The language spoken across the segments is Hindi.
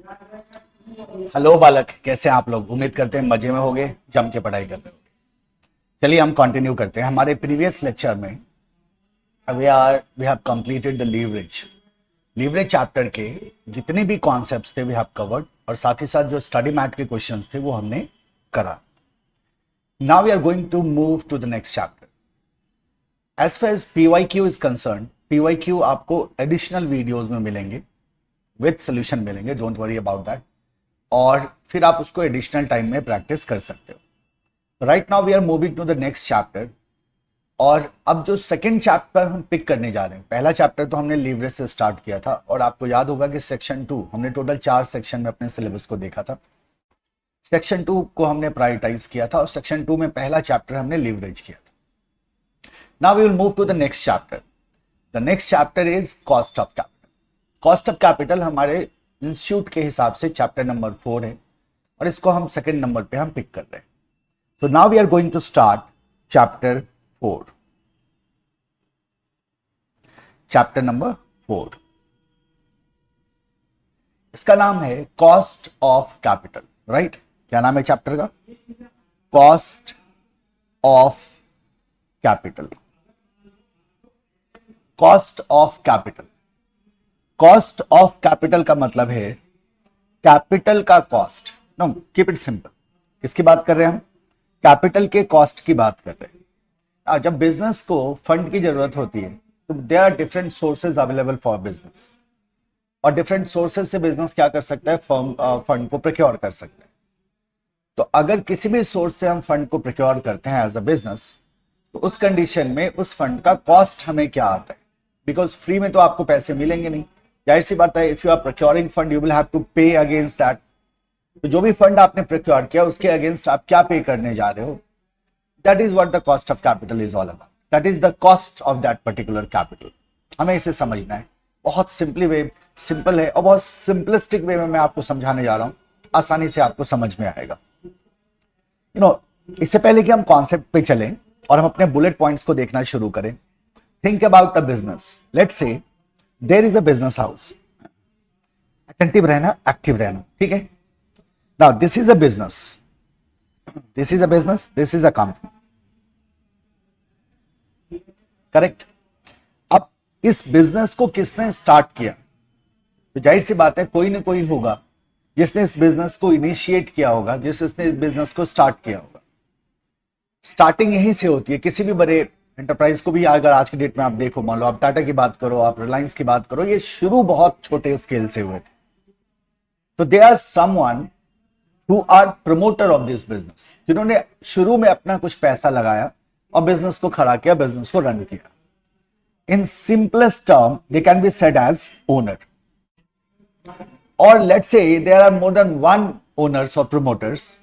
हेलो बालक, कैसे हैं आप लोग? उम्मीद करते हैं मजे में होंगे, जम के पढ़ाई कर रहे होंगे। चलिए हम कंटिन्यू करते हैं। हमारे प्रीवियस लेक्चर में we have completed the leverage chapter के जितने भी कॉन्सेप्ट्स थे वी हैव कवर्ड, और साथ ही साथ जो स्टडी मैट के क्वेश्चंस थे वो हमने करा। Now we are going to move to the next chapter. As far as PYQ is concern, PYQ आपको एडिशनल वीडियोज में मिलेंगे, विद सोल्यूशन मिलेंगे, डोंट वरी अबाउट दैट, और फिर आप उसको एडिशनल टाइम में प्रैक्टिस कर सकते हो। Right now we are moving to the next chapter, और अब जो सेकंड चैप्टर हम पिक करने जा रहे हैं, पहला चैप्टर तो हमने लीवरेज से स्टार्ट किया था, और आपको याद होगा कि सेक्शन 2 हमने टोटल 4 सेक्शन में अपने सिलेबस को देखा था। सेक्शन 2 को हमने प्रायोरिटाइज किया था, और सेक्शन 2 में पहला चैप्टर हमने लीवरेज किया था। Now we will move to the next chapter. The next chapter is cost of capital. Cost of capital हमारे इंस्टीट्यूट के हिसाब से चैप्टर नंबर 4 है, और इसको हम सेकंड नंबर पे हम पिक कर रहे हैं। So now we are going to start chapter 4। Chapter number 4, इसका नाम है कॉस्ट ऑफ कैपिटल। राइट, क्या नाम है चैप्टर का? Cost of capital. Cost of capital. Cost of capital का मतलब है कैपिटल का cost. No, keep it simple. किसकी बात कर रहे हैं हम? कैपिटल के कॉस्ट की बात कर रहे हैं। जब बिजनेस को फंड की जरूरत होती है तो there are different sources available for business, और डिफरेंट सोर्सेज से बिजनेस क्या कर सकता है? फंड को प्रोक्योर कर सकता है। तो अगर किसी भी सोर्स से हम फंड को प्रोक्योर करते हैं एज अ बिजनेस, तो उस कंडीशन में उस फंड का कॉस्ट हमें क्या आता है? बिकॉज फ्री में तो आपको पैसे मिलेंगे नहीं, जाहिर सी बात है। If you are procuring fund you will have to pay against that. तो जो भी फंड आपने प्रोक्योर किया उसके अगेंस्ट आप क्या पे करने जा रहे हो? That is what the cost of capital is all about. That is the cost of that particular capital. हमें इसे समझना है। बहुत सिंपल है, और बहुत सिंपलिस्टिक वे में मैं आपको समझाने जा रहा हूं, आसानी से आपको समझ में आएगा। इससे पहले कि हम कॉन्सेप्ट पे चलें और हम अपने बुलेट पॉइंट्स को देखना शुरू करें, think about a business. Let's say there is a business house. Attentive रहना, एक्टिव रहना, ठीक है? Now this is a business, this is a business, this is a company, correct? अब इस बिजनेस को किसने स्टार्ट किया? तो जाहिर सी बात है कोई ना कोई होगा जिसने इस बिजनेस को इनिशिएट किया होगा, जिसने इस बिजनेस को स्टार्ट किया होगा। स्टार्टिंग यहीं से होती है। किसी भी बड़े एंटरप्राइज को भी अगर आज की डेट में आप देखो, मान लो आप टाटा की बात करो, आप रिलायंस की बात करो, ये शुरू बहुत छोटे स्केल से हुए थे। तो they are someone who are promoter of this business, जिन्होंने शुरू में अपना कुछ पैसा लगाया और बिजनेस को खड़ा किया, बिजनेस को रन किया। In simplest term they can be said as owner, और let's say there are more than one owners और प्रमोटर्स।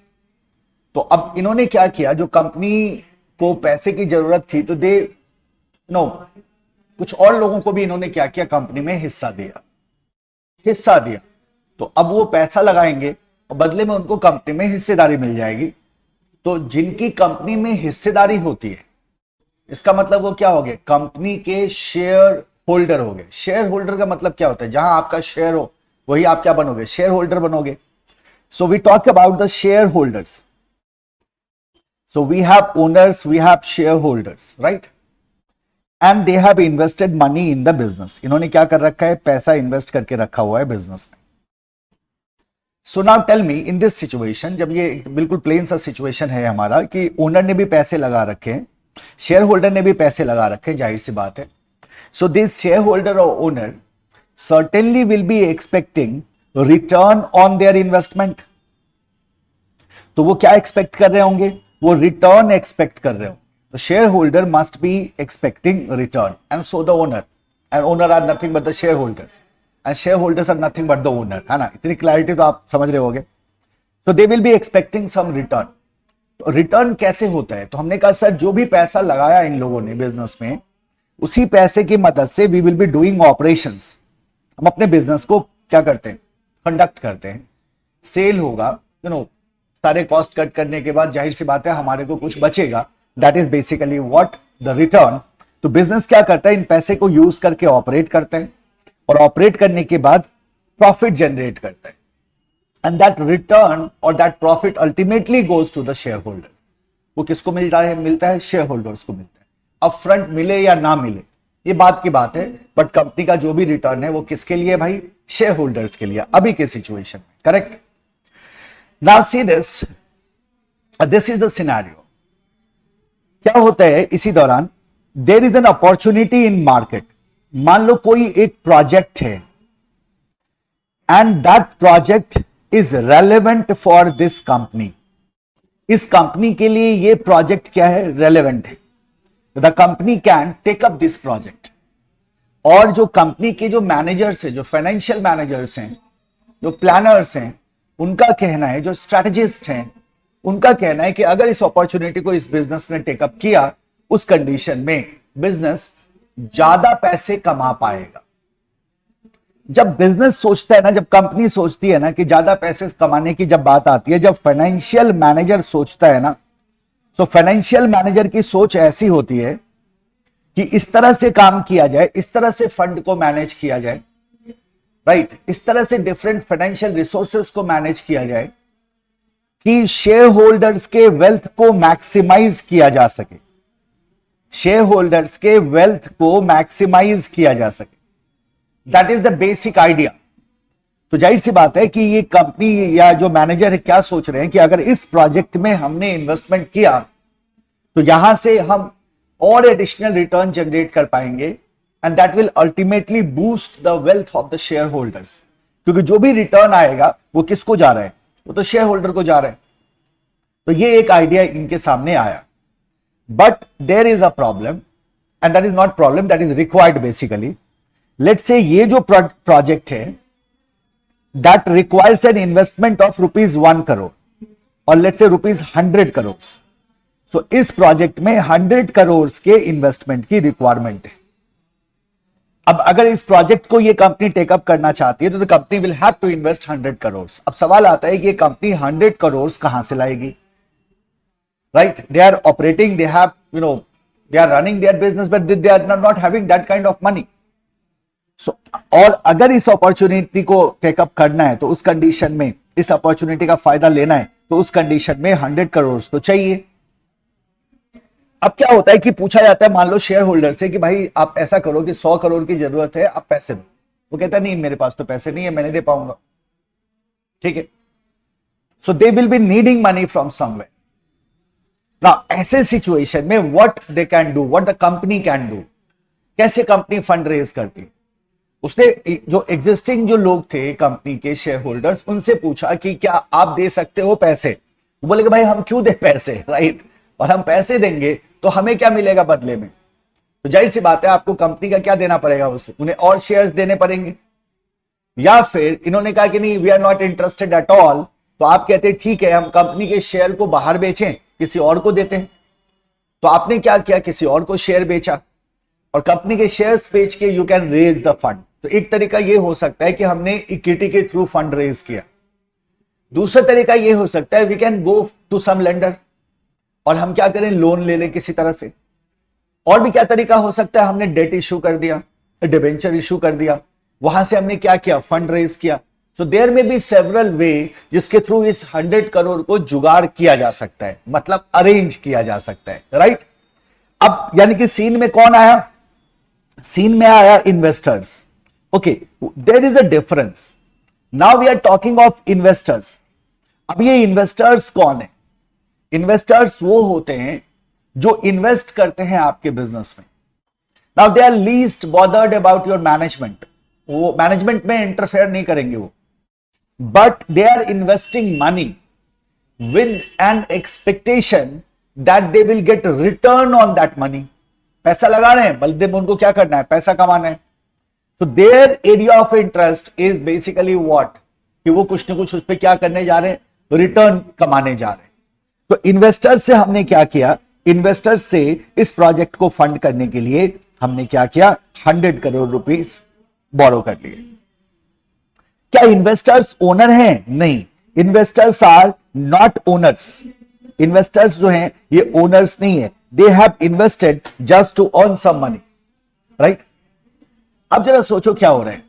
तो अब इन्होंने क्या किया? जो कंपनी को पैसे की जरूरत थी तो कुछ और लोगों को भी इन्होंने क्या किया? कंपनी में हिस्सा दिया। तो अब वो पैसा लगाएंगे और बदले में उनको कंपनी में हिस्सेदारी मिल जाएगी। तो जिनकी कंपनी में हिस्सेदारी होती है, इसका मतलब वो क्या हो गए? कंपनी के शेयर होल्डर हो गए। शेयर होल्डर का मतलब क्या होता है? जहां आपका शेयर हो वही आप क्या बनोगे? शेयर होल्डर बनोगे। So we talk about the share holders. So we have owners, we have shareholders, right? And they have invested money in the business. इन्होंने क्या कर रखा है? पैसा इन्वेस्ट करके रखा हुआ है बिजनेस में। So now tell me, in this situation, जब ये बिल्कुल प्लेन सा सिचुएशन है हमारा कि ओनर ने भी पैसे लगा रखे हैं, शेयर होल्डर ने भी पैसे लगा रखे हैं, जाहिर सी बात है। So this shareholder or owner certainly will be expecting return on their investment. तो वो क्या एक्सपेक्ट कर रहे होंगे? वो रिटर्न एक्सपेक्ट कर रहे हो। तो shareholder must be expecting return, and so the owner, and owner are nothing but the share holders, and shareholders are nothing but the owner, है ना? इतनी क्लैरिटी तो आप समझ रहे होगे। So they will be expecting some return. तो रिटर्न कैसे होता है? तो हमने कहा सर जो भी पैसा लगाया इन लोगों ने बिजनेस में, उसी पैसे की मदद से we will be doing operations. हम अपने बिजनेस को क्या करते हैं? कंडक्ट करते हैं। सेल होगा, सारे कॉस्ट कट करने के बाद जाहिर सी बात है हमारे को कुछ बचेगा। That is basically what the return. तो बिजनेस क्या करता है? इन पैसे को यूज करके ऑपरेट करते हैं, और ऑपरेट करने के बाद प्रॉफिट जनरेट करता है। एंड दैट रिटर्न और that profit ultimately goes to the share holders. वो किसको मिलता है शेयर होल्डर्स को मिलता है। अब फ्रंट मिले या ना मिले ये बात की बात है, बट कंपनी का जो भी रिटर्न है वो किसके लिए भाई, शेयर होल्डर्स के लिए अभी के सिचुएशन में, correct. Now see this is the scenario. क्या होता है इसी दौरान, there is an opportunity in market. मान लो कोई एक प्रोजेक्ट है and that project is relevant for this company. इस कंपनी के लिए ये प्रोजेक्ट क्या है, रेलेवेंट है। The company can take up this project. और जो कंपनी के जो मैनेजर्स हैं, जो फाइनेंशियल मैनेजर्स हैं, जो प्लानर्स हैं, उनका कहना है, जो स्ट्रेटेजिस्ट हैं, उनका कहना है कि अगर इस अपॉर्चुनिटी को इस बिजनेस ने टेकअप किया, उस कंडीशन में बिजनेस ज्यादा पैसे कमा पाएगा। जब बिजनेस सोचता है ना, जब कंपनी सोचती है ना कि ज्यादा पैसे कमाने की जब बात आती है, जब फाइनेंशियल मैनेजर सोचता है ना, तो फाइनेंशियल मैनेजर की सोच ऐसी होती है कि इस तरह से काम किया जाए, इस तरह से फंड को मैनेज किया जाए, राइट, इस तरह से डिफरेंट फाइनेंशियल रिसोर्सेस को मैनेज किया जाए कि शेयर होल्डर्स के वेल्थ को मैक्सिमाइज किया जा सके, शेयर होल्डर्स के वेल्थ को मैक्सिमाइज किया जा सके। That is the basic idea. तो जाहिर सी बात है कि ये कंपनी या जो मैनेजर है क्या सोच रहे हैं कि अगर इस प्रोजेक्ट में हमने इन्वेस्टमेंट किया तो यहां से हम और एडिशनल रिटर्न जनरेट कर पाएंगे and that will ultimately boost the wealth of the share holders. क्योंकि जो भी रिटर्न आएगा वो किसको जा रहा है, वो तो शेयर होल्डर को जा रहा है। तो ये एक आइडिया इनके सामने आया, but there is a problem and that is not problem, that is required basically. Let's say ये जो प्रोजेक्ट है that requires an investment of ₹1 crore और लेट्स से ₹100 करोड़। सो इस प्रोजेक्ट में 100 करोड़ के इन्वेस्टमेंट की रिक्वायरमेंट है। अब अगर इस प्रोजेक्ट को ये कंपनी टेकअप करना चाहती है तो company will have to invest 100 crore. अब सवाल आता है कि ये कंपनी 100 करोड़ कहां से लाएगी, right. They are operating, they have they are running their business, but they are not having that kind of money. So और अगर इस अपॉर्चुनिटी को टेकअप करना है तो उस कंडीशन में, इस अपॉर्चुनिटी का फायदा लेना है तो उस कंडीशन में 100 करोड़ तो चाहिए। अब क्या होता है कि पूछा जाता है मान लो शेयर होल्डर से कि भाई आप ऐसा करो कि 100 करोड़ की जरूरत है, आप पैसे दो। वो कहता है नहीं मेरे पास तो पैसे नहीं है, मैं नहीं दे पाऊंगा, ठीक है। So they will be needing money from somewhere. Now ऐसे सिचुएशन में what they can do, what the company can do, कैसे कंपनी फंड रेज करती है। उसने जो एग्जिस्टिंग जो लोग थे कंपनी के शेयर होल्डर्स, उनसे पूछा कि क्या आप दे सकते हो पैसे। वो बोले कि भाई हम क्यों दे पैसे, राइट, और हम पैसे देंगे तो हमें क्या मिलेगा बदले में। तो जाहिर सी बात है आपको कंपनी का क्या देना पड़ेगा, उसे उन्हें और शेयर्स देने पड़ेंगे। या फिर इन्होंने कहा कि नहीं we are not interested at all, तो आप कहते हैं ठीक है हम कंपनी के शेयर को बाहर बेचें, किसी और को देते हैं। तो आपने क्या किया, किसी और को शेयर बेचा और कंपनी के शेयर्स बेच के you can raise the fund. तो एक तरीका यह हो सकता है कि हमने इक्विटी के थ्रू फंड रेज किया। दूसरा तरीका यह हो सकता है we can go to some lender और हम क्या करें, लोन ले लें किसी तरह से। और भी क्या तरीका हो सकता है, हमने डेट इश्यू कर दिया, डिबेंचर इश्यू कर दिया, वहां से हमने क्या किया, फंड रेज किया। सो देयर में बी सेवरल वे जिसके थ्रू इस 100 करोड़ को जुगाड़ किया जा सकता है, मतलब अरेंज किया जा सकता है, राइट। अब यानी कि सीन में कौन आया, सीन में आया investors. Okay, there is a difference. Now we are talking of investors. अब ये इन्वेस्टर्स कौन है, इन्वेस्टर्स वो होते हैं जो इन्वेस्ट करते हैं आपके बिजनेस में। Now they are least bothered about your management, वो मैनेजमेंट में इंटरफेयर नहीं करेंगे वो, but they are investing money with an expectation that they will get return on that money. पैसा लगा रहे हैं, बल्कि उनको क्या करना है, पैसा कमाना है। So their area of interest is basically what, कि वो कुछ ना कुछ उस पर क्या करने जा रहे हैं, रिटर्न कमाने जा रहे हैं। तो इन्वेस्टर से हमने क्या किया, इन्वेस्टर से इस प्रोजेक्ट को फंड करने के लिए हमने क्या किया, 100 करोड़ रुपीस बोरो कर लिए। क्या इन्वेस्टर्स ओनर हैं? नहीं, investors are not owners. Investors जो हैं ये ओनर्स नहीं है, they have invested just to earn some money, right. अब जरा सोचो क्या हो रहा है,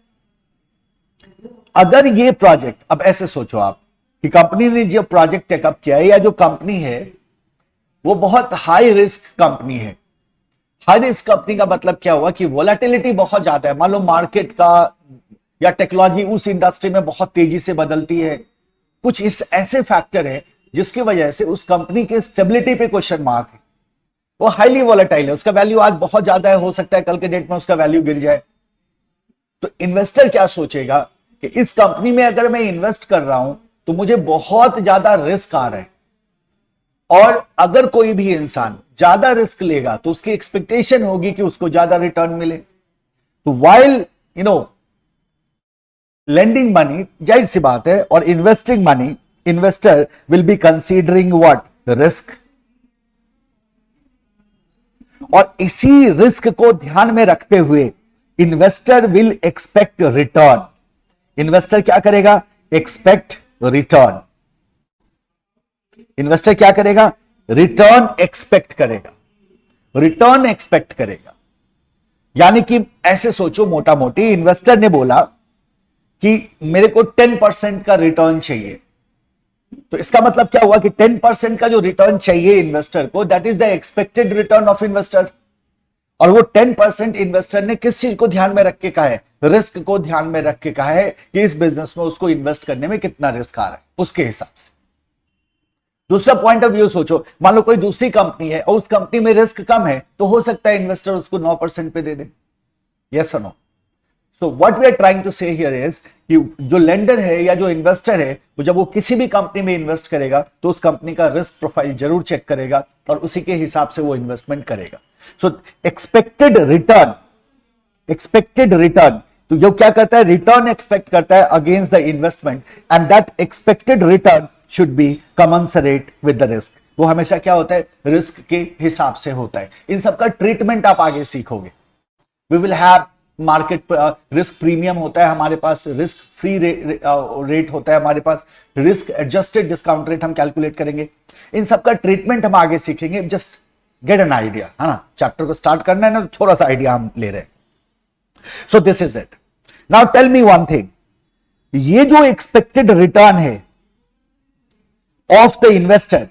अगर ये प्रोजेक्ट, अब ऐसे सोचो आप कि कंपनी ने जो प्रोजेक्ट टेकअप किया है या जो कंपनी है वो बहुत हाई रिस्क कंपनी है। हाई रिस्क कंपनी का मतलब क्या हुआ कि वोलेटिलिटी बहुत ज्यादा है। मान लो मार्केट का या टेक्नोलॉजी उस इंडस्ट्री में बहुत तेजी से बदलती है, कुछ इस ऐसे फैक्टर है जिसकी वजह से उस कंपनी के स्टेबिलिटी पे क्वेश्चन मार्क है। वो हाईली वोलेटाइल है, उसका वैल्यू आज बहुत ज्यादा है, हो सकता है कल के डेट में उसका वैल्यू गिर जाए। तो इन्वेस्टर क्या सोचेगा कि इस कंपनी में अगर मैं इन्वेस्ट कर रहा हूं तो मुझे बहुत ज्यादा रिस्क आ रहा है, और अगर कोई भी इंसान ज्यादा रिस्क लेगा तो उसकी एक्सपेक्टेशन होगी कि उसको ज्यादा रिटर्न मिले। तो वाइल लेंडिंग मनी, जाहिर सी बात है, और investing money, investor will be considering what, risk. और इसी रिस्क को ध्यान में रखते हुए investor will expect return. Investor क्या करेगा? Expect return. इन्वेस्टर क्या करेगा? रिटर्न एक्सपेक्ट करेगा, रिटर्न एक्सपेक्ट करेगा। यानी कि ऐसे सोचो, मोटा मोटी इन्वेस्टर ने बोला कि मेरे को 10% का रिटर्न चाहिए, तो इसका मतलब क्या हुआ कि 10% का जो रिटर्न चाहिए इन्वेस्टर को, that is the expected return of investor. और वो 10% इन्वेस्टर ने किस चीज को ध्यान में रख के कहा है? रिस्क को ध्यान में रख के कहा है कि इस बिजनेस में उसको इन्वेस्ट करने में कितना रिस्क आ रहा है, उसके हिसाब से। दूसरा पॉइंट ऑफ व्यू सोचो, मान लो कोई दूसरी कंपनी है और उस कंपनी में रिस्क कम है, तो हो सकता है इन्वेस्टर उसको 9% पे दे दे। यस और no? So what we are trying to say here is कि जो लेंडर है या जो इन्वेस्टर है, वो जब वो किसी भी कंपनी में इन्वेस्ट करेगा तो उस कंपनी का रिस्क प्रोफाइल जरूर चेक करेगा और उसी के हिसाब से वो इन्वेस्टमेंट करेगा। सो एक्सपेक्टेड रिटर्न, एक्सपेक्टेड रिटर्न, तो जो क्या करता है? रिटर्न एक्सपेक्ट करता है against the investment, and that expected return should be commensurate with the risk. वो हमेशा क्या होता है? रिस्क के हिसाब से होता है। इन सबका ट्रीटमेंट आप आगे सीखोगे। We will have market risk premium होता है हमारे पास, रिस्क फ्री रेट होता है हमारे पास, रिस्क एडजस्टेड डिस्काउंट रेट हम कैलकुलेट करेंगे। इन सबका ट्रीटमेंट हम आगे सीखेंगे। जस्ट गेट एन आइडिया, है ना? चैप्टर को स्टार्ट करना है ना, तो थोड़ा सा आइडिया हम ले रहे हैं। So this is it. Now tell me one thing, ये जो एक्सपेक्टेड रिटर्न है ऑफ द इन्वेस्टर,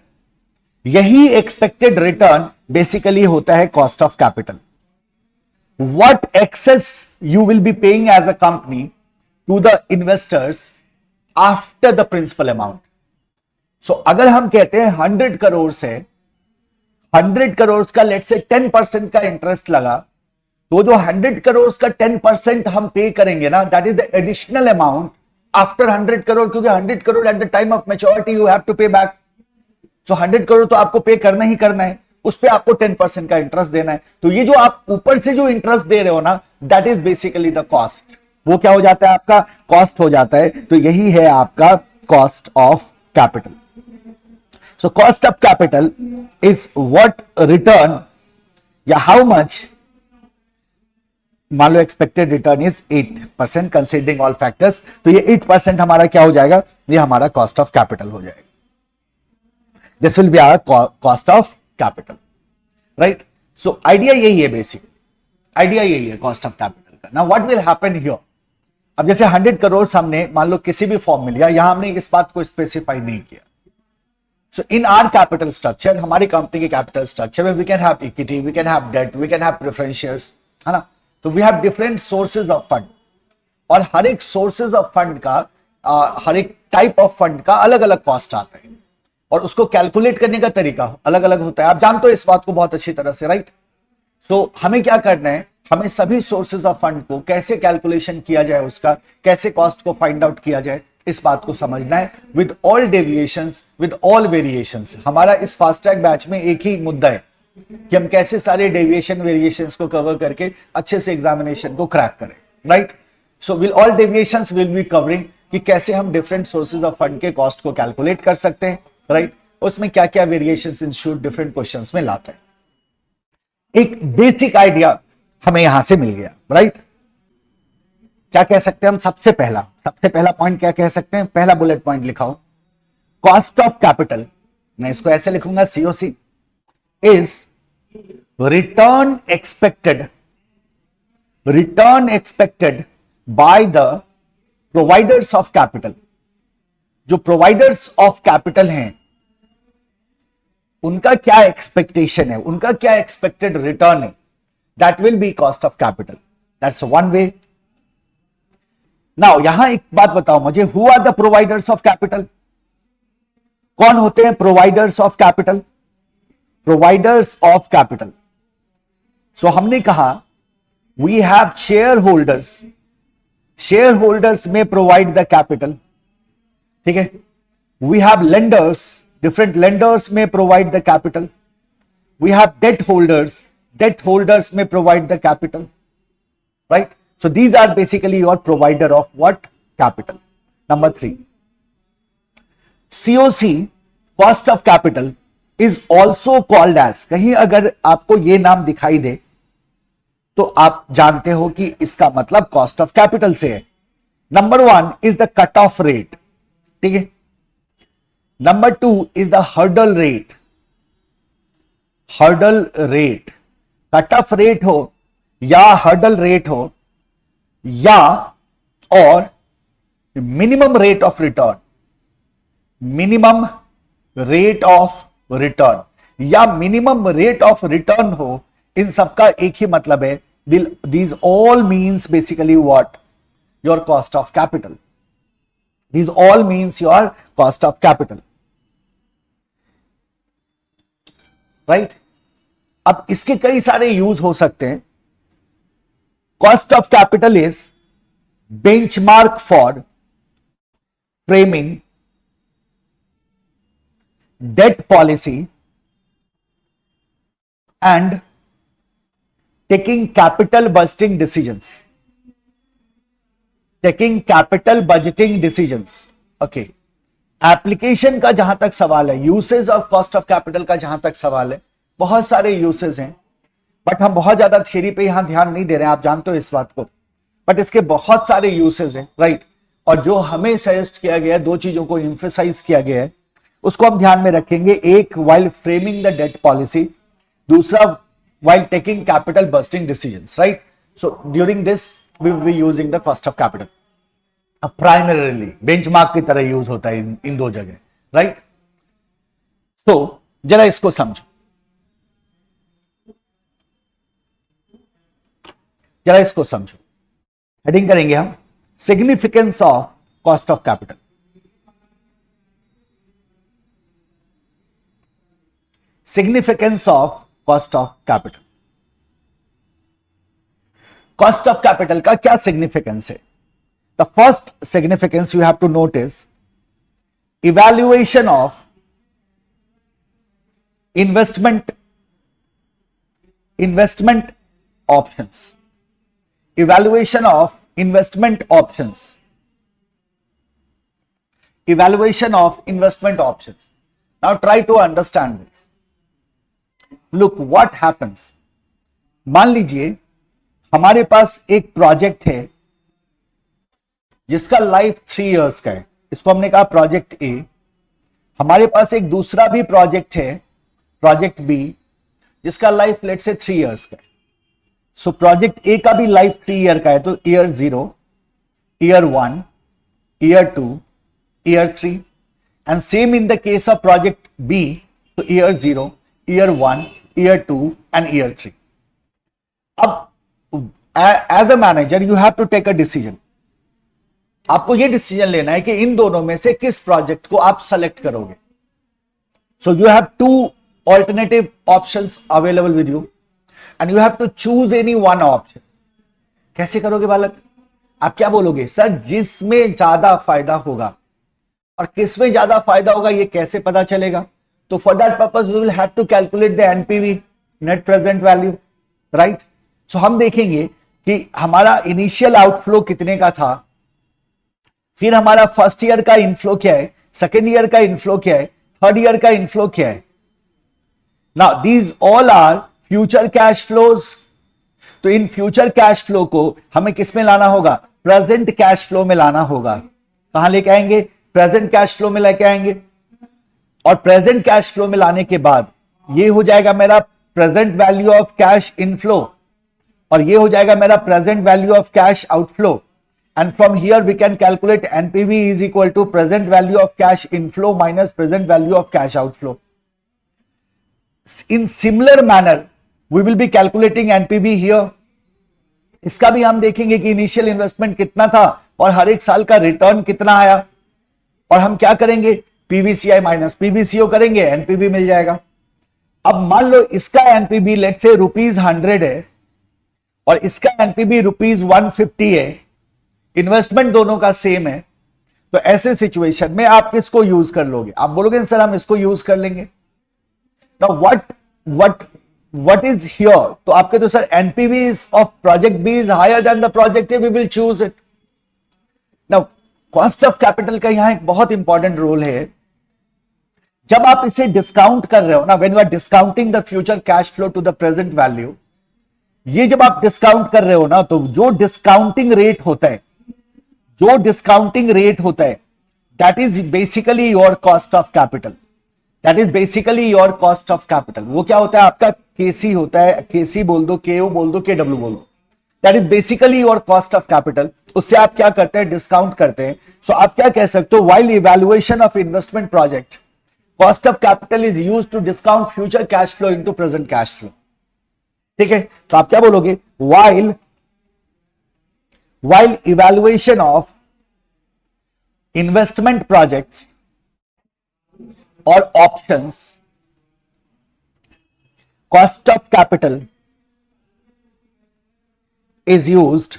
यही एक्सपेक्टेड रिटर्न बेसिकली होता है cost of capital. What excess you will be paying as a company to the investors after the principal amount. So अगर हम कहते हैं 100 करोड़ से 100 करोड़ का लेट से 10% का इंटरेस्ट लगा, तो जो 100 करोड़ का 10% हम पे करेंगे ना, that is the additional amount after 100 crore, क्योंकि 100 crore at the time of maturity you have to pay back. So 100 crore तो आपको पे करना ही करना है, उस पे आपको 10% का इंटरेस्ट देना है। तो ये जो आप ऊपर से जो इंटरेस्ट दे रहे हो ना, that is basically the cost. वो क्या हो जाता है? आपका कॉस्ट हो जाता है। तो यही है आपका cost of capital. So cost of capital is what return, या हाउ मच, मान लो expected return is 8% considering all factors, तो ये 8% हमारा क्या हो जाएगा? ये हमारा कॉस्ट ऑफ कैपिटल हो जाएगा। This will be our cost of capital, right? So idea यही है, बेसिक आइडिया यही है कॉस्ट ऑफ कैपिटल का। Now what will happen here, अब जैसे 100 करोड़ हमने मान लो किसी भी फॉर्म में लिया, यहां हमने इस बात को स्पेसिफाई नहीं किया। So in our capital structure, हमारी कंपनी के कैपिटल स्ट्रक्चर में we can have equity, we can have debt, we can have preference shares, है ना? तो we have different sources of fund, और हर एक सोर्सेज ऑफ फंड का, हर एक टाइप ऑफ फंड का अलग अलग कॉस्ट आता है, और उसको कैलकुलेट करने का तरीका अलग अलग होता है। आप जानते हो इस बात को बहुत अच्छी तरह से, राइट? सो हमें क्या करना है? हमें सभी सोर्सेज ऑफ फंड को कैसे कैलकुलेशन किया जाए, उसका कैसे कॉस्ट को फाइंड आउट किया जाए, इस बात को समझना है with all deviations, with all variations. हमारा इस फास्ट ट्रैक बैच में एक ही मुद्दा है कि हम कैसे सारे डेविएशन वेरिएशंस को कवर करके अच्छे से एग्जामिनेशन को क्रैक करें, right? So will all deviations will be covering कि कैसे हम डिफरेंट सोर्सेज ऑफ फंड के कॉस्ट को कैलकुलेट कर सकते हैं, राइट? उसमें क्या क्या वेरिएशंस इंस्टीट्यूट डिफरेंट क्वेश्चंस में लाता है। एक बेसिक आइडिया हमें यहां से मिल गया, राइट? क्या कह सकते हैं हम? सबसे पहला पॉइंट क्या कह सकते हैं? पहला बुलेट पॉइंट लिखाओ, कॉस्ट ऑफ कैपिटल, मैं इसको ऐसे लिखूंगा, COC is return expected by the providers of capital जो प्रोवाइडर्स ऑफ कैपिटल हैं उनका क्या एक्सपेक्टेशन है, उनका क्या एक्सपेक्टेड रिटर्न है, that will be cost of capital. That's one way. Now यहां एक बात बताओ मुझे, who are the providers of capital? कौन होते हैं providers of capital? Providers of capital, so हमने कहा we have shareholders, shareholders में प्रोवाइड द कैपिटल, ठीक है। We have lenders, different lenders में provide the capital. We have debt holders, debt holders में provide the capital, right. So these are basically your provider of what? Capital. Number 3, COC, cost of capital, is also called as, कहीं अगर आपको ये नाम दिखाई दे तो आप जानते हो कि इसका मतलब कॉस्ट ऑफ कैपिटल से है। Number 1 is the cut off rate, ठीक है। Number 2 is the hurdle rate, hurdle rate, cut off rate हो या हर्डल रेट हो या और minimum rate of return, minimum rate of return या मिनिमम रेट ऑफ रिटर्न हो, इन सबका एक ही मतलब है, these all means basically what? Your cost of capital. These all means your cost of capital, right. अब इसके कई सारे यूज हो सकते हैं। Cost of capital is benchmark for framing debt policy and taking capital budgeting decisions. Taking capital budgeting decisions. Okay. Application का जहां तक सवाल है, usage of cost of capital का जहां तक सवाल है, बहुत सारे यूसेज हैं, बट हम बहुत ज्यादा थियरी पे यहां ध्यान नहीं दे रहे हैं, आप जानते हो इस बात को, बट इसके बहुत सारे यूसेज हैं, राइट। और जो हमें सजेस्ट किया गया है, दो चीजों को एम्फसाइज किया गया है, उसको हम ध्यान में रखेंगे। एक, while framing the debt policy, दूसरा while taking capital budgeting decisions, right. So during this we will be using the cost of capital. Primarily benchmark की तरह यूज होता है इन दो जगह, राइट। सो जरा इसको समझो, जरा इसको समझो। हेडिंग करेंगे हम significance of cost of capital. Significance of cost of capital. Cost of capital का क्या सिग्निफिकेंस है? The first significance you have to notice, evaluation of investment options, evaluation of investment options, evaluation of investment options. Now try to understand this. Look what happens. मान लीजिए हमारे पास एक प्रोजेक्ट है जिसका लाइफ 3 इयर्स का है, इसको हमने कहा प्रोजेक्ट ए। हमारे पास एक दूसरा भी प्रोजेक्ट है, प्रोजेक्ट बी, जिसका लाइफ लेट से 3 इयर्स का है। सो प्रोजेक्ट ए का भी लाइफ 3 ईयर का है, तो year 0, year 1, year 2, year 3, and same in the case of project B, तो year 0, year 1, year 2 and year 3। अब as a manager you have to take a decision. आपको यह डिसीजन लेना है कि इन दोनों में से किस प्रोजेक्ट को आप सेलेक्ट करोगे। सो you have 2 alternative options available with you and you have to choose any one option. कैसे करोगे बालक? आप क्या बोलोगे? सर जिसमें ज्यादा फायदा होगा, और किसमें ज्यादा फायदा होगा ये कैसे पता चलेगा? तो for that purpose we will have to calculate the NPV, net present value, right. So हम देखेंगे कि हमारा इनिशियल आउटफ्लो कितने का था, फिर हमारा फर्स्ट ईयर का इनफ्लो क्या है, सेकेंड ईयर का इनफ्लो क्या है, थर्ड ईयर का इनफ्लो क्या है। Now these all are future cash flows. तो इन फ्यूचर कैश फ्लो को हमें किस में लाना होगा? प्रेजेंट कैश फ्लो में लाना होगा। कहां लेके आएंगे? प्रेजेंट कैश फ्लो में लेके आएंगे। और प्रेजेंट कैश फ्लो में लाने के बाद ये हो जाएगा मेरा present value of cash inflow, और ये हो जाएगा मेरा present value of cash outflow. and from here we can calculate NPV is equal to present value of cash inflow minus present value of cash outflow. In similar manner we will be calculating NPV here. इसका भी हम देखेंगे कि इनिशियल इन्वेस्टमेंट कितना था और हर एक साल का रिटर्न कितना आया, और हम क्या करेंगे पीवीसीआई माइनस पीवीसीओ करेंगे, एनपीवी मिल जाएगा। अब मान लो इसका एनपीवी लेट से ₹100 है और इसका एनपीवी ₹150 है, इन्वेस्टमेंट दोनों का सेम है, तो ऐसे सिचुएशन में आप किसको यूज कर लोगे? आप बोलोगे सर हम इसको यूज कर लेंगे। नाउ व्हाट इज हियर, तो आपके तो sir NPV of project B is higher than the project A, we will choose it. Now cost of capital का यहां एक बहुत इंपॉर्टेंट रोल है। जब आप इसे डिस्काउंट कर रहे हो ना, when you are discounting the future cash flow to the present value, ये जब आप डिस्काउंट कर रहे हो ना, तो जो डिस्काउंटिंग रेट होता है, that is basically your cost of capital. वो क्या होता है? आपका केसी होता है, केसी बोल दो, केओ बोल दो, केडब्ल्यू बोल दो, that is basically your cost of capital. उससे आप क्या करते हैं? डिस्काउंट करते हैं। सो आप क्या कह सकते हो? While evaluation of investment project, cost of capital is used to discount future cash flow into present cash flow. ठीक है, तो आप क्या बोलोगे? While evaluation of investment projects और options, cost of capital is used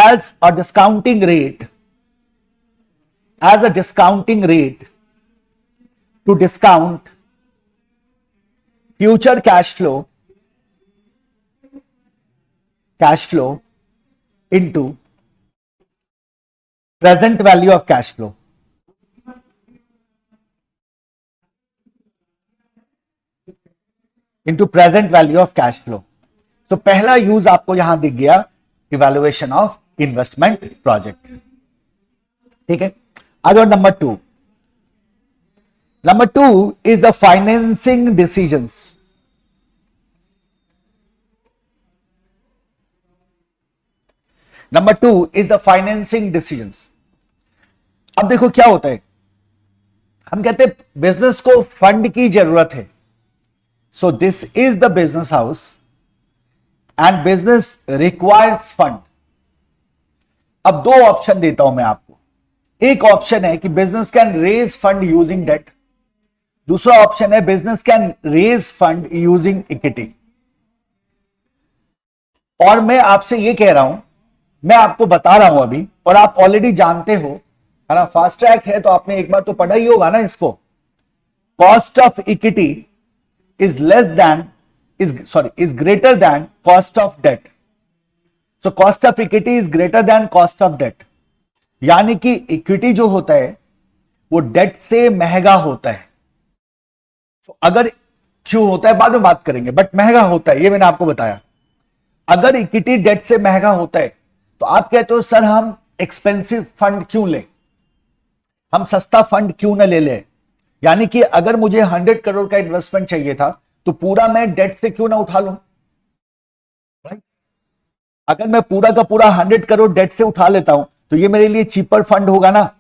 as a discounting rate to discount future cash flow into present value of cash flow. Into present value of cash flow. So पहला यूज आपको यहां दिख गया, इवैल्यूएशन ऑफ इन्वेस्टमेंट प्रोजेक्ट। ठीक है, आ जाओ number 2। Number 2 is the financing decisions. Number 2 is the financing decisions. अब देखो क्या होता है, हम कहते हैं बिजनेस को फंड की जरूरत है। So this is the business house and business requires fund. अब दो ऑप्शन देता हूं मैं आपको। एक ऑप्शन है कि business can raise fund using debt, दूसरा ऑप्शन है business can raise fund using equity. और मैं आपसे ये कह रहा हूं, मैं आपको बता रहा हूं अभी, और आप ऑलरेडी जानते हो, है ना, फास्ट ट्रैक है तो आपने एक बार तो पढ़ा ही होगा ना इसको। Cost of equity is greater than cost of debt. So cost of equity is greater than cost of debt. यानी कि इक्विटी जो होता है वो डेट से महंगा होता है। तो अगर क्यों होता है बाद में बात करेंगे, बट महंगा होता है, ये मैंने आपको बताया। अगर इक्विटी डेट से महंगा होता है तो आप कहते हो सर हम एक्सपेंसिव फंड क्यों लें, हम सस्ता फंड क्यों ना ले लें। यानी कि अगर मुझे 100 करोड़ का इन्वेस्टमेंट चाहिए था तो पूरा मैं डेट से क्यों ना उठा लूं, राइट? अगर मैं पूरा का पूरा 100 करोड़ डेट से उठा लेता हूं तो ये मेरे लिए चीपर फंड होगा ना,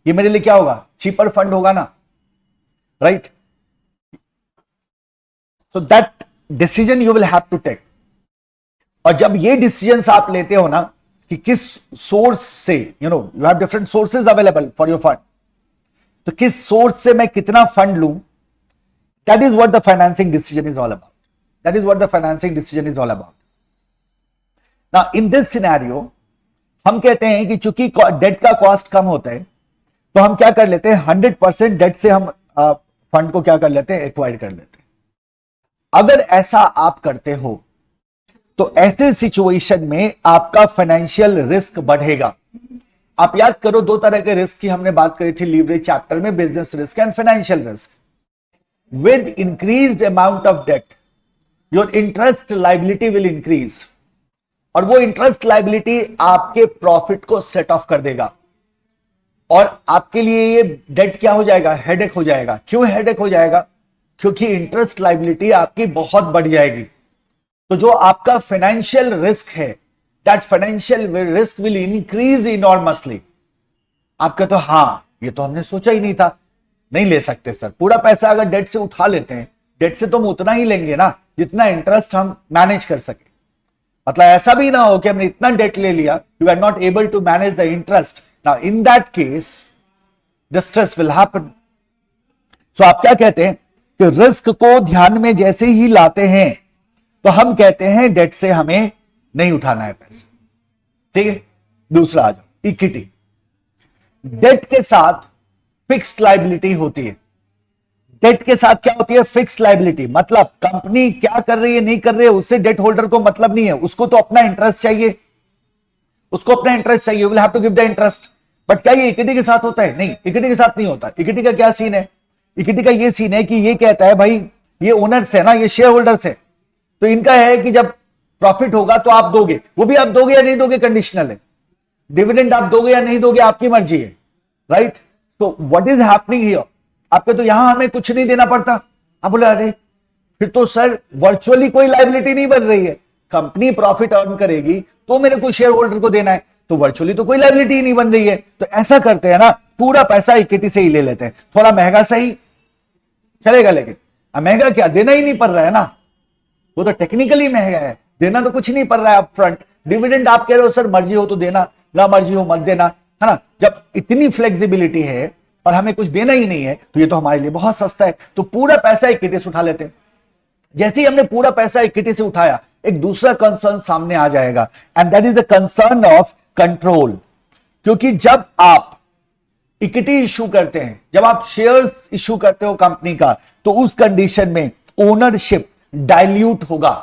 ये मेरे लिए क्या होगा? चीपर फंड होगा ना, right? So that decision you will have to take. और जब ये डिसीजन आप लेते हो ना कि किस सोर्स से, you have different sources available for your fund, तो किस सोर्स से मैं कितना फंड लूं, that is what the financing decision is all about. Now in this scenario हम कहते हैं कि चूंकि डेट का कॉस्ट कम होता है तो हम क्या कर लेते हैं, 100% डेट से हम फंड को क्या कर लेते हैं, एक्वायर कर लेते हैं। अगर ऐसा आप करते हो तो ऐसे सिचुएशन में आपका फाइनेंशियल रिस्क बढ़ेगा। आप याद करो दो तरह के रिस्क की हमने बात करी थी लीवरेज चैप्टर में, business risk and financial risk. With increased amount of debt your interest liability will increase, और वो इंटरेस्ट लायबिलिटी आपके प्रॉफिट को सेट ऑफ कर देगा, और आपके लिए ये डेट क्या हो जाएगा, हेडेक हो जाएगा। क्यों हेडेक हो जाएगा? क्योंकि इंटरेस्ट लायबिलिटी आपकी बहुत बढ़ जाएगी। तो जो आपका फाइनेंशियल रिस्क है that financial risk will increase enormously. आप कहते हो हाँ ये तो हमने सोचा ही नहीं था। नहीं ले सकते सर, पूरा पैसा अगर डेट से उठा लेते हैं, डेट से तो हम उतना ही लेंगे ना जितना इंटरेस्ट हम मैनेज कर सके। मतलब ऐसा भी ना हो कि हमने इतना डेट ले लिया, you are not able to manage the interest, now in that case distress will happen. So आप क्या कहते हैं कि रिस्क को ध्यान में जैसे ही लाते हैं तो हम कहते हैं डेट से हमें नहीं उठाना है पैसा। ठीक है, दूसरा आ जाओ, इक्विटी। डेट के साथ फिक्स्ड लायबिलिटी होती है। डेट के साथ क्या होती है? Fixed liability. मतलब कंपनी क्या कर रही है नहीं कर रही है उससे डेट होल्डर को मतलब नहीं है, उसको तो अपना इंटरेस्ट चाहिए, उसको अपना इंटरेस्ट चाहिए, will have to give the interest. But क्या ये इक्विटी के साथ होता है? नहीं, इक्विटी के साथ नहीं होता। इक्विटी का क्या सीन है? इक्विटी का ये सीन है कि ये कहता है भाई ये ओनर्स है ना, ये शेयर होल्डर्स है, तो इनका है कि जब प्रॉफिट होगा तो आप दोगे, वो भी आप दोगे या नहीं दोगे कंडीशनल है। डिविडेंड आप दोगे या नहीं दोगे आपकी मर्जी है, राइट। तो व्हाट इज हैपनिंग हियर? आपके तो यहां हमें कुछ नहीं देना पड़ता। आप बोले अरे फिर तो सर वर्चुअली कोई लायबिलिटी नहीं बन रही है, कंपनी प्रॉफिट अर्न करेगी तो मेरे को शेयर होल्डर को देना है, तो वर्चुअली तो कोई लायबिलिटी नहीं बन रही है। तो ऐसा करते हैं ना, पूरा पैसा इक्विटी से ही ले लेते हैं। थोड़ा महंगा सही चलेगा, लेकिन महंगा क्या, देना ही नहीं पड़ रहा है ना, वो तो टेक्निकली महंगा है, देना तो कुछ नहीं पड़ रहा है अप फ्रंट। डिविडेंड आप कह रहे हो सर मर्जी हो तो देना, ना मर्जी हो मत देना, है ना। जब इतनी फ्लेक्सिबिलिटी है और हमें कुछ देना ही नहीं है तो ये तो हमारे लिए बहुत सस्ता है, तो पूरा पैसा इक्विटी से उठा लेते हैं। जैसे ही हमने पूरा पैसा इक्विटी से उठाया, एक दूसरा कंसर्न सामने आ जाएगा, and that is the concern of control. क्योंकि जब आप इक्विटी इशू करते हैं, जब आप शेयर्स इशू करते हो कंपनी का, तो उस कंडीशन में ओनरशिप डाइल्यूट होगा।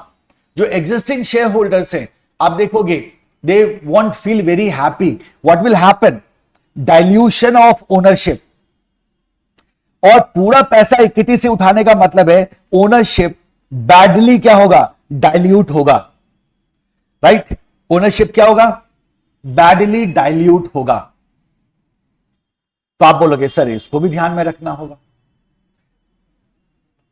जो एग्जिस्टिंग शेयर होल्डर्स हैं, आप देखोगे they want feel very happy. What will happen? Dilution of ownership. और पूरा पैसा इक्विटी से उठाने का मतलब है ओनरशिप बैडली क्या होगा? डाइल्यूट होगा, राइट। ओनरशिप क्या होगा? बैडली डाइल्यूट होगा। तो आप बोलोगे सर इसको भी ध्यान में रखना होगा।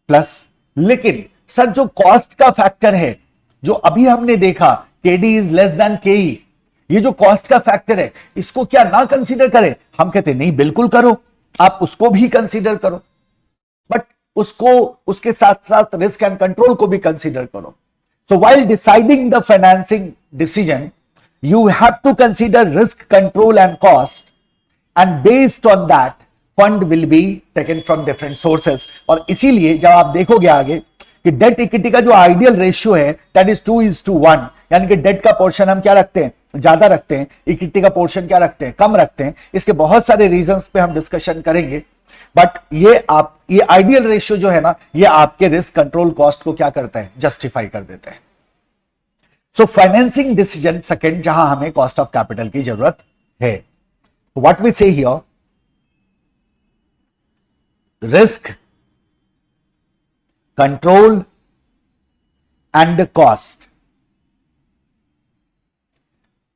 प्लस लेकिन सर जो कॉस्ट का फैक्टर है, जो अभी हमने देखा केडी इज लेस देन केई, ये जो कॉस्ट का फैक्टर है इसको क्या ना कंसीडर करें? हम कहते नहीं बिल्कुल करो, आप उसको भी कंसीडर करो, बट उसको उसके साथ साथ रिस्क एंड कंट्रोल को भी कंसीडर करो। So while deciding the financing decision you have to consider risk, control and cost, and based on that fund will be taken from different sources. और इसीलिए जब आप देखोगे आगे कि डेट इक्विटी का जो आइडियल रेशियो है दैट इज 2:1, यानी कि डेट का पोर्शन हम क्या रखते हैं? ज्यादा रखते हैं, इक्विटी का पोर्शन क्या रखते हैं? कम रखते हैं। इसके बहुत सारे रीजंस पे हम डिस्कशन करेंगे, बट ये आइडियल रेशियो जो है ना, ये आपके रिस्क, कंट्रोल, कॉस्ट को क्या करता है? जस्टिफाई कर देता है। सो फाइनेंसिंग डिसीजन सेकंड, जहां हमें कॉस्ट ऑफ कैपिटल की जरूरत है। व्हाट वी से here, risk, control and cost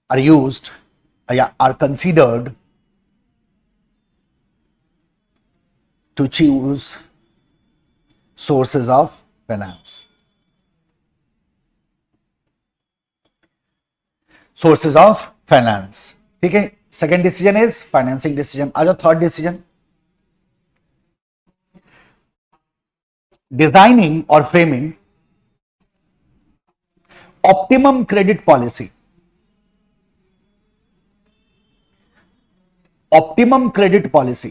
are used, are considered to choose sources of finance. Sources of finance, ठीक है। Second decision is financing decision. आ जाओ थर्ड डिसीजन, डिजाइनिंग और framing optimum credit policy. Optimum credit policy,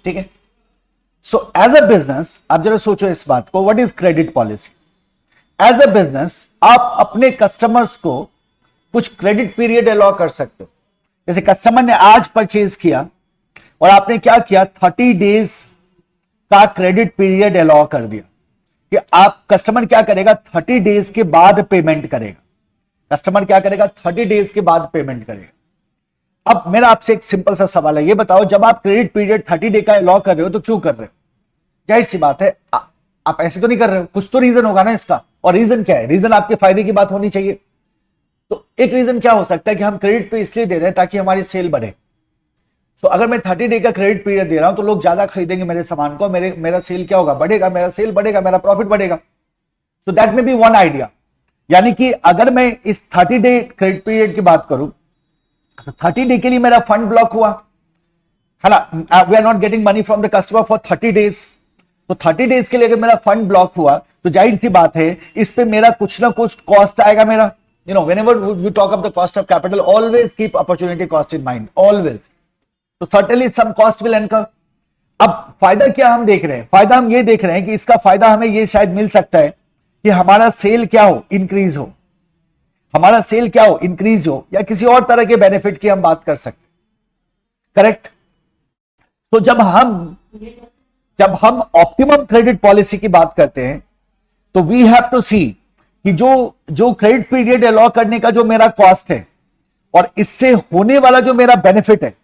ठीक है। सो एज अ बिजनेस आप जरा सोचो इस बात को, what is credit policy? As a business आप अपने कस्टमर्स को कुछ क्रेडिट पीरियड अलाउ कर सकते हो। जैसे कस्टमर ने आज परचेज किया और आपने क्या किया, 30 डेज का क्रेडिट पीरियड अलाउ कर दिया कि आप, कस्टमर क्या करेगा, 30 डेज के बाद पेमेंट करेगा। कस्टमर क्या करेगा, 30 डेज के बाद पेमेंट करेगा। अब मेरा आपसे एक सिंपल सा सवाल है, ये बताओ जब आप क्रेडिट पीरियड 30 डे का अलाउ कर रहे हो तो क्यों कर रहे हो? जाहिर सी बात है आप ऐसे तो नहीं कर रहे हो, कुछ तो रीजन होगा ना इसका। और रीजन क्या है? रीजन आपके फायदे की बात होनी चाहिए। तो एक रीजन क्या हो सकता है कि हम क्रेडिट पे इसलिए दे रहे हैं ताकि हमारी सेल बढ़े। तो अगर मैं 30 डे का क्रेडिट पीरियड दे रहा हूं तो लोग ज्यादा खरीदेंगे मेरे सामान को, मेरा सेल क्या होगा, बढ़ेगा, मेरा सेल बढ़ेगा, मेरा प्रॉफिट बढ़ेगा। तो दैट में बी वन आइडिया। यानी कि अगर मैं इस 30 डे क्रेडिट पीरियड की बात करूं तो 30 डे के लिए मेरा फंड ब्लॉक हुआ है ना, we are not getting money from the customer for 30 days. तो 30 डेज के लिए अगर मेरा फंड ब्लॉक हुआ तो जाहिर सी बात है इस पे मेरा कुछ ना कुछ कॉस्ट आएगा मेरा। whenever you talk of the cost of capital, always keep opportunity cost in mind, always. तो certainly some cost will incur. अब फायदा क्या हम देख रहे हैं? फायदा हम ये देख रहे हैं कि इसका फायदा हमें ये शायद मिल सकता है कि हमारा सेल क्या हो, इंक्रीज हो, हमारा सेल क्या हो, इंक्रीज हो, या किसी और तरह के बेनिफिट की हम बात कर सकते हैं। करेक्ट। तो जब हम ऑप्टिमम क्रेडिट पॉलिसी की बात करते हैं तो वी हैव टू सी कि जो क्रेडिट पीरियड अलॉ करने का जो मेरा कॉस्ट है और इससे होने वाला जो मेरा बेनिफिट है,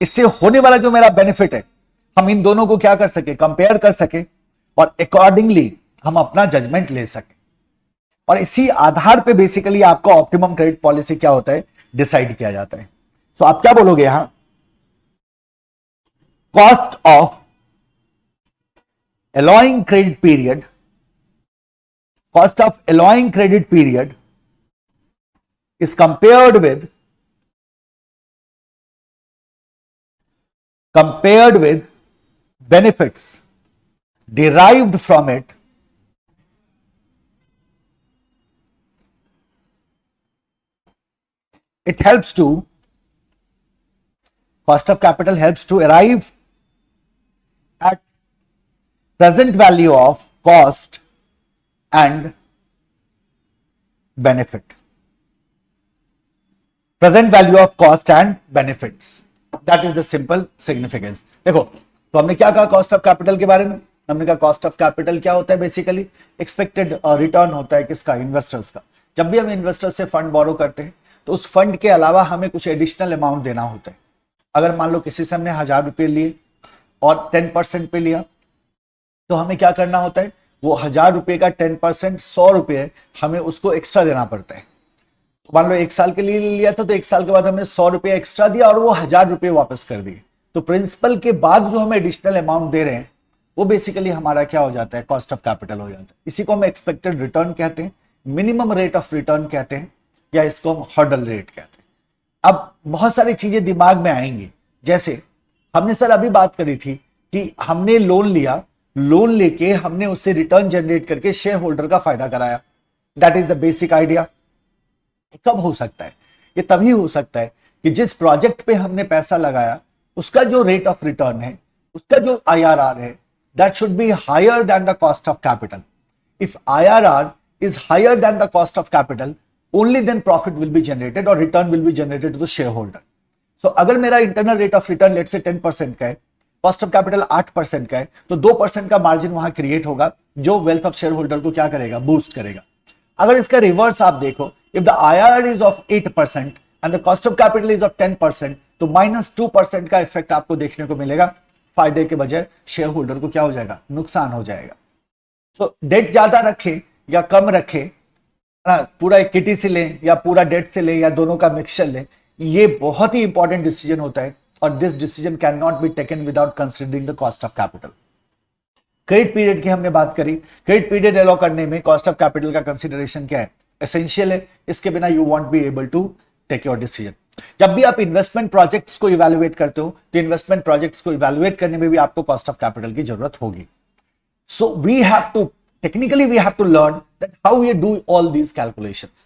इससे होने वाला जो मेरा बेनिफिट है, हम इन दोनों को क्या कर सके, कंपेयर कर सके और अकॉर्डिंगली हम अपना जजमेंट ले सके। और इसी आधार पे बेसिकली आपका ऑप्टिमम क्रेडिट पॉलिसी क्या होता है, डिसाइड किया जाता है। सो आप क्या बोलोगे यहां, cost of allowing credit period, cost of allowing credit period is compared with benefits derived from it it helps to, cost of capital helps to arrive at present value of cost and benefit. Present value of cost and benefits. That is the simple significance. देखो, तो हमने क्या कहा कॉस्ट ऑफ कैपिटल के बारे में? हमने कहा कॉस्ट ऑफ कैपिटल क्या होता है, बेसिकली एक्सपेक्टेड रिटर्न होता है किसका, इन्वेस्टर्स का। जब भी हम इन्वेस्टर्स से फंड बोरो करते हैं तो उस फंड के अलावा हमें कुछ एडिशनल अमाउंट देना होता है। अगर मान लो किसी से हमने 1000 रुपये लिए और 10% पे लिया तो हमें क्या करना होता है, वो 1000 रुपये का 10% 100 रुपये हमें उसको एक्स्ट्रा देना पड़ता है। तो मान लो 1 साल के लिए लिया था तो 1 साल के बाद हमने 100 रुपये एक्स्ट्रा दिया और वो 1000 रुपये वापस कर दिए। तो प्रिंसिपल के बाद जो हमें एडिशनल अमाउंट दे रहे हैं वो बेसिकली हमारा क्या हो जाता है, कॉस्ट ऑफ कैपिटल हो जाता है। इसी को हम एक्सपेक्टेड रिटर्न कहते हैं, मिनिमम रेट ऑफ रिटर्न कहते हैं, या इसको हम हर्डल रेट कहते हैं। अब बहुत सारी चीजें दिमाग में आएंगी, जैसे हमने सर अभी बात करी थी कि हमने लोन लिया, लोन लेके हमने उससे रिटर्न जनरेट करके शेयर होल्डर का फायदा कराया। That is the basic idea. कब हो सकता है, ये तभी हो सकता है कि जिस प्रोजेक्ट पे हमने पैसा लगाया उसका जो रेट ऑफ रिटर्न है, उसका जो IRR है, that should be higher than the cost of capital. If IRR is higher than the cost of capital, only then profit will be generated or return will be generated to the shareholder. So अगर मेरा internal rate of return let say 10% का है, कॉस्ट ऑफ कैपिटल 8% का है, तो 2% का मार्जिन वहां क्रिएट होगा जो वेल्थ ऑफ शेयर होल्डर को क्या करेगा, बूस्ट करेगा। अगर इसका रिवर्स आप देखो, if the IRR is of 8% and the cost of capital is of 10%, तो -2% का इफेक्ट आपको देखने को मिलेगा। फायदे के बजाय शेयर होल्डर को क्या हो जाएगा, नुकसान हो जाएगा। सो डेट ज्यादा रखे या कम रखे, पूरा इक्विटी से लें या पूरा डेट से लें या दोनों का मिक्सचर लें, ये बहुत ही इंपॉर्टेंट डिसीजन होता है और this decision can not be taken without considering the cost of capital. Credit period की हमने बात करी, क्रेडिट पीरियड अलॉ करने में कॉस्ट ऑफ कैपिटल का कंसिडरेशन क्या है, एसेंशियल है, इसके बिना you won't be able to take your decision. जब भी आप इन्वेस्टमेंट प्रोजेक्ट्स को इवैल्यूएट करते हो तो इन्वेस्टमेंट प्रोजेक्ट्स को इवैल्यूएट करने में भी आपको कॉस्ट ऑफ कैपिटल की जरूरत होगी। So we have to technically we have to learn that how we do all these calculations.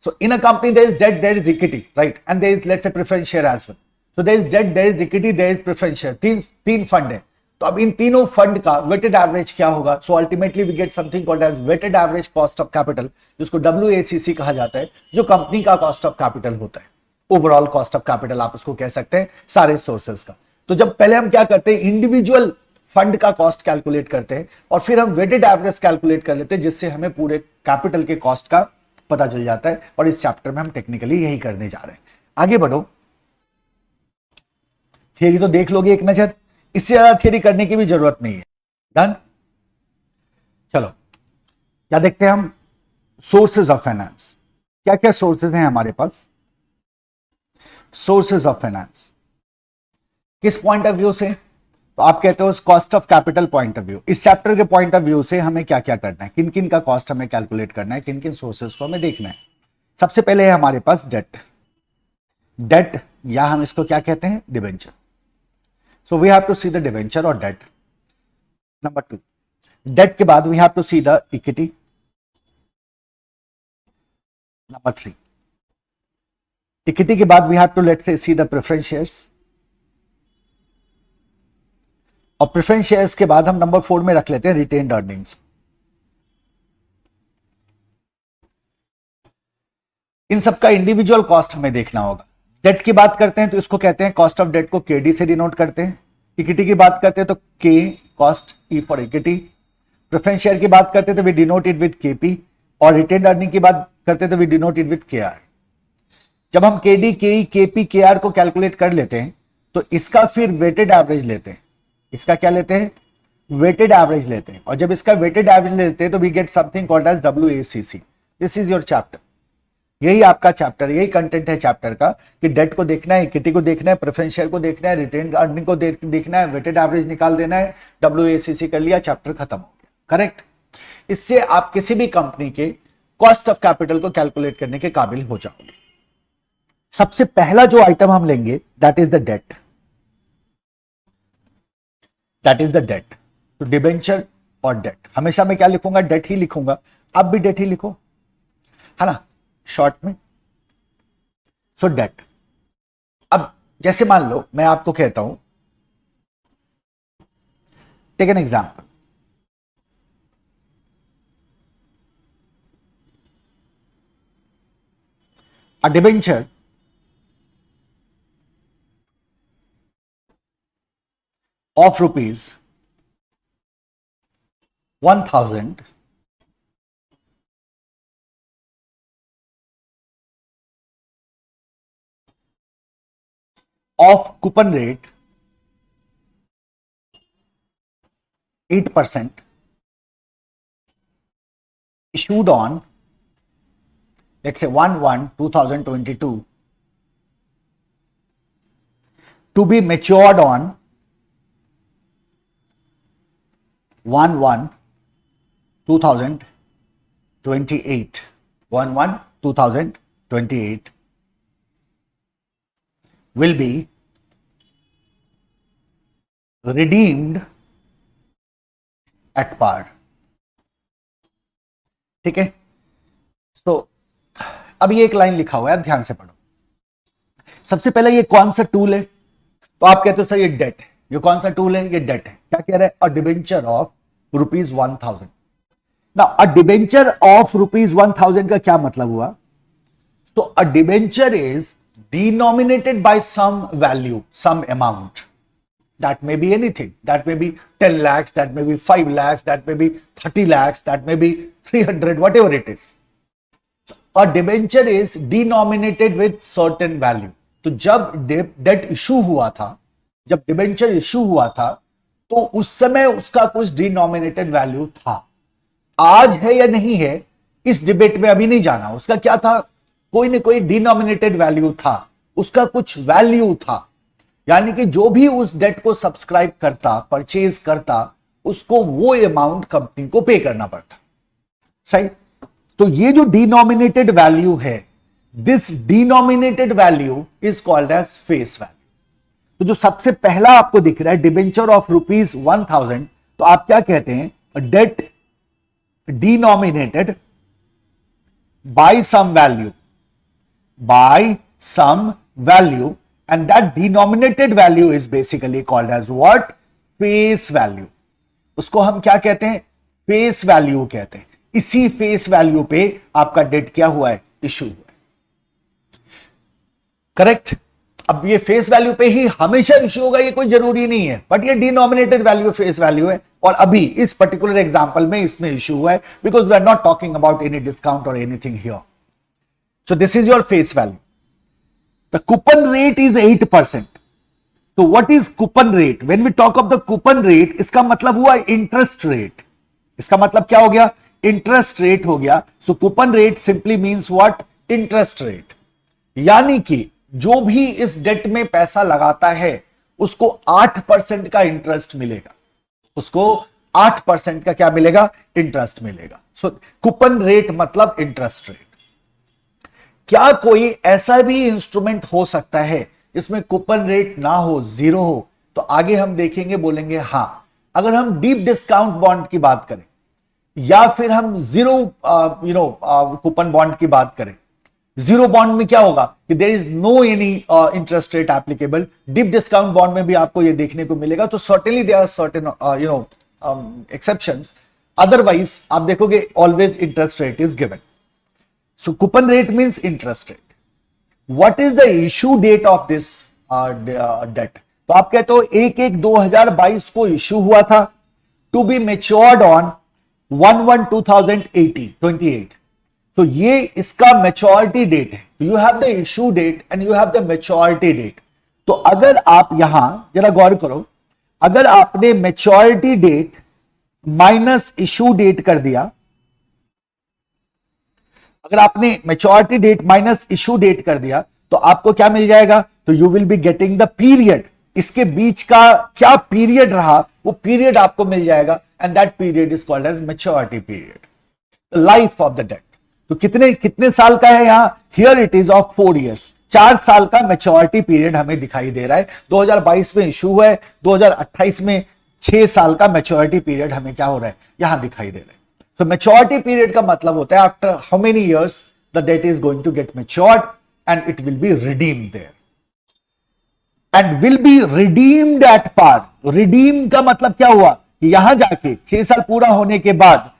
So in a company there is debt, there is equity, right, and there is let's say preference share as well. So there is debt, there is equity, there is preference share, तीन फंड है। तो अब इन तीनों फंड का वेटेड एवरेज क्या होगा? So ultimately we get something called as weighted average cost of capital, जिसको WACC कहा जाता है, जो कंपनी का कॉस्ट ऑफ कैपिटल होता है। ओवरऑल कॉस्ट ऑफ कैपिटल आप उसको कह सकते हैं सारे सोर्सेस का। तो जब पहले हम क्या करते हैं, इंडिविजुअल फंड का कॉस्ट कैलकुलेट करते हैं और फिर हम वेटेड एवरेज कैलकुलेट कर लेते हैं, जिससे हमें पूरे कैपिटल के कॉस्ट का पता चल जाता है। और इस चैप्टर में हम टेक्निकली यही करने जा रहे हैं। आगे बढ़ो, थियरी तो देख लोगे एक नजर, इससे ज्यादा थियरी करने की भी जरूरत नहीं है। डन। चलो क्या देखते हैं हम, सोर्सेज ऑफ फाइनेंस। क्या क्या सोर्सेज हैं हमारे पास? सोर्सेज ऑफ फाइनेंस किस पॉइंट ऑफ व्यू से? तो आप कहते हो cost of capital point of view, इस चैप्टर के पॉइंट ऑफ व्यू से हमें क्या क्या करना है, किन किन का कॉस्ट हमें कैलकुलेट करना है, किन किन सोर्सेस को हमें देखना है। सबसे पहले है हमारे पास डेट। डेट या हम इसको क्या कहते हैं, debenture. So we have to see the debenture और डेट। नंबर 2, डेट के बाद we have to see the equity. Number 3, equity के बाद we have to let's say see the preference shares, और प्रेफरेंस शेयर्स के बाद हम नंबर 4 में रख लेते हैं रिटेन्ड अर्निंग्स। इन सबका इंडिविजुअल कॉस्ट हमें देखना होगा। डेट की बात करते हैं तो इसको कहते हैं कॉस्ट ऑफ डेट को केडी से डिनोट करते हैं। इक्विटी की बात करते हैं तो K cost E for equity. Preference share की बात करते हैं तो we denote it with KP, और रिटेन्ड अर्निंग की बात करते हैं तो we denote it with KR. जब हम केडी केई केपी केआर को कैलकुलेट कर लेते हैं तो इसका फिर वेटेड एवरेज लेते हैं। इसका क्या लेते हैं, वेटेड एवरेज लेते हैं, और जब इसका वेटेड एवरेज लेते हैं तो we get something called as WACC। This is your chapter, यही आपका चैप्टर, यही कंटेंट है चैप्टर का कि डेट को देखना है, इक्विटी को देखना है, प्रेफरेंस शेयर को देखना है, रिटेन अर्निंग को देखना है, वेटेड एवरेज निकाल देना है, WACC कर लिया, चैप्टर खत्म हो गया। करेक्ट। इससे आप किसी भी कंपनी के कॉस्ट ऑफ कैपिटल को कैलकुलेट करने के काबिल हो जाओगे। सबसे पहला जो आइटम हम लेंगे that is the debt. That is the debt. तो डिबेंचर और डेट, हमेशा मैं क्या लिखूंगा, डेट ही लिखूंगा। आप भी डेट ही लिखो, है ना, शॉर्ट में। So debt. अब जैसे मान लो मैं आपको कहता हूं, take an example, a debenture of rupees 1000 of coupon rate 8% issued on, let's say 1/1/2022 to be matured on 1/1/2028 1/1/2028 will be redeemed at par। ठीक है। तो अब ये एक लाइन लिखा हुआ है, आप ध्यान से पढ़ो। सबसे पहले ये कौन सा टूल है, तो आप कहते हो सर ये डेट है। ये कौन सा टूल है, ये डेट है। क्या कह रहा है, अ डिबेंचर ऑफ ₹1000। ना अ डिबेंचर ऑफ ₹1000 का क्या मतलब हुआ, तो a debenture is denominated by some value, some amount. That may be anything. That may be 10 lakhs, that may be 5 lakhs, that may be 30 lakhs, that may be 300, whatever it is. So, a debenture is denominated with certain value. तो जब डेट इशू हुआ था, जब डिबेंचर इशू हुआ था, तो उस समय उसका कुछ डिनोमिनेटेड वैल्यू था। आज है या नहीं है, इस डिबेट में अभी नहीं जाना। उसका क्या था, कोई ना कोई डिनोमिनेटेड वैल्यू था, उसका कुछ वैल्यू था। यानी कि जो भी उस डेट को सब्सक्राइब करता, परचेज करता, उसको वो अमाउंट कंपनी को पे करना पड़ता। सही। तो ये जो डिनोमिनेटेड वैल्यू है, this denominated value is called as face value. तो जो सबसे पहला आपको दिख रहा है डिबेंचर ऑफ ₹1000, तो आप क्या कहते हैं, debt denominated by some value, by some value, and that denominated value is basically called as what, face value। उसको हम क्या कहते हैं, फेस वैल्यू कहते हैं। इसी फेस वैल्यू पे आपका डेट क्या हुआ है, इशू हुआ है। करेक्ट। अब ये फेस वैल्यू पे ही हमेशा इशू होगा ये कोई जरूरी नहीं है, बट ये डिनोमिनेटेड वैल्यू फेस वैल्यू है, और अभी इस पर्टिकुलर एग्जांपल में इसमें इशू हुआ है, because we are not talking about any discount और anything here. So this is your face value. The coupon rate is 8%. So what is coupon rate? When we talk of the coupon rate, इसका मतलब हुआ interest rate। इसका मतलब क्या हो गया, interest rate हो गया। So coupon rate simply means what, interest rate। यानी कि जो भी इस डेट में पैसा लगाता है, उसको 8% का इंटरेस्ट मिलेगा, उसको 8% का क्या मिलेगा, इंटरेस्ट मिलेगा। सो कूपन रेट मतलब इंटरेस्ट रेट। क्या कोई ऐसा भी इंस्ट्रूमेंट हो सकता है जिसमें कूपन रेट ना हो, जीरो हो? तो आगे हम देखेंगे, बोलेंगे हां। अगर हम डीप डिस्काउंट बॉन्ड की बात करें या फिर हम जीरो कूपन बॉन्ड की बात करें, जीरो बॉन्ड में क्या होगा कि there is no any interest rate applicable. Deep discount bond में भी आपको ये देखने को मिलेगा। तो certainly there are certain exceptions, otherwise आप देखोगे always interest rate is given. So coupon rate means interest rate. What is the issue date of this debt? तो आप कहते हो 1/1/2022 को इशू हुआ था, टू बी मेच्योर्ड ऑन 1/1/2028। तो ये इसका मेच्योरिटी डेट है। You have the issue date and you have the maturity date. तो अगर आप यहां जरा गौर करो, अगर आपने maturity date minus issue date कर दिया, अगर आपने maturity date minus issue date कर दिया तो आपको क्या मिल जाएगा? तो you will be getting the period, इसके बीच का क्या पीरियड रहा वो पीरियड आपको मिल जाएगा, and that period is called as maturity period, life of the debt. तो कितने कितने साल का है यहां? Here it is of 4 years, 4 साल का मेच्योरिटी पीरियड हमें दिखाई दे रहा है। 2022 में इशू हुआ है, 2028 में 6 साल का मेच्योरिटी पीरियड हमें क्या हो रहा है, यहां दिखाई दे रहा है। सो मेच्योरिटी पीरियड का मतलब होता है after how many years the debt is going to get matured and it will be redeemed there, and will be redeemed at par. Redeem का मतलब क्या हुआ कि यहां जाके 6 साल पूरा होने के बाद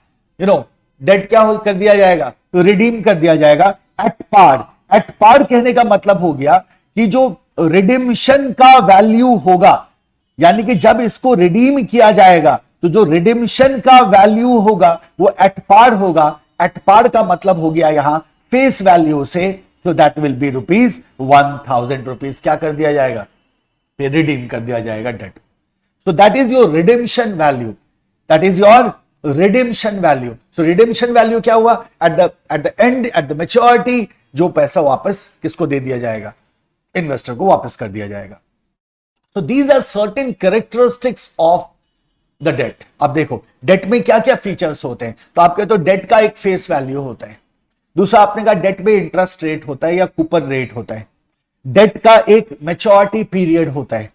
डेट क्या कर दिया जाएगा, तो रिडीम कर दिया जाएगा एट पार। एट पार कहने का मतलब हो गया कि जो रिडीम्शन का वैल्यू होगा, यानी कि जब इसको रिडीम किया जाएगा तो जो रिडीम्शन का वैल्यू होगा वो एट पार होगा। एट पार का मतलब हो गया यहां फेस वैल्यू से, सो दैट विल बी ₹1000 क्या कर दिया जाएगा, रिडीम कर दिया जाएगा debt. So that is your redemption value, that is your redemption value. So redemption value क्या हुआ? At the end, at the maturity, जो पैसा वापस किसको दे दिया जाएगा, इन्वेस्टर को वापस कर दिया जाएगा। So these are certain characteristics of the debt। अब देखो डेट में क्या क्या फीचर्स होते हैं। तो आप कहते हो डेट का एक फेस वैल्यू होता है, दूसरा आपने कहा डेट में इंटरेस्ट रेट होता है या कूपन रेट होता है, डेट का एक मैच्योरिटी पीरियड होता है,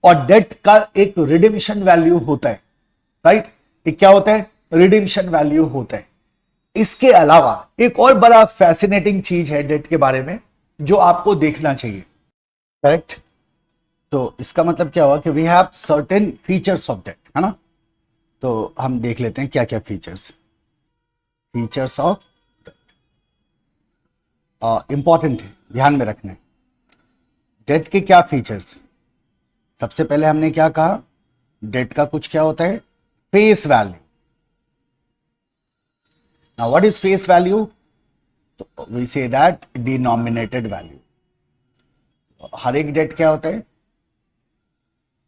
और डेट का एक रिडीम्शन वैल्यू होता है, राइट। एक क्या होता है, रिडीम्शन वैल्यू होता है। इसके अलावा एक और बड़ा फैसिनेटिंग चीज है डेट के बारे में जो आपको देखना चाहिए, करेक्ट। तो इसका मतलब क्या हुआ कि we have certain features of debt, है ना। तो हम देख लेते हैं क्या क्या फीचर्स ऑफ डेट इंपॉर्टेंट है, ध्यान में रखना है। डेट के क्या फीचर्स? सबसे पहले हमने क्या कहा, डेट का कुछ क्या होता है, face value. Now what is face value? तो we say that denominated value. हर एक डेट क्या होता है,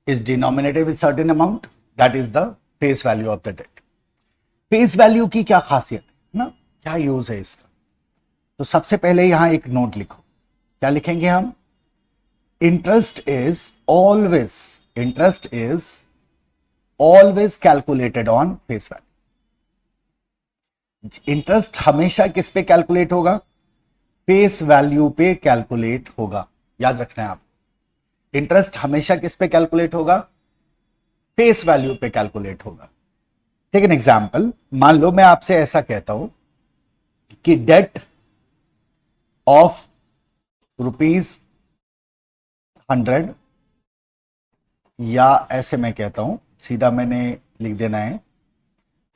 is denominated with certain amount, that is the face value of the debt। Face value की क्या खासियत है ना, क्या यूज है इसका? तो सबसे पहले यहां एक नोट लिखो, क्या लिखेंगे हम? Interest is always calculated on face value. Interest हमेशा किस पे कैलकुलेट होगा, फेस वैल्यू पे कैलकुलेट होगा, याद रखना है आप। इंटरेस्ट हमेशा किस पे कैलकुलेट होगा, फेस वैल्यू पे कैलकुलेट होगा। टेक एन एग्जांपल, मान लो मैं आपसे ऐसा कहता हूं कि डेट ऑफ ₹100, या ऐसे मैं कहता हूं, सीधा मैंने लिख देना है,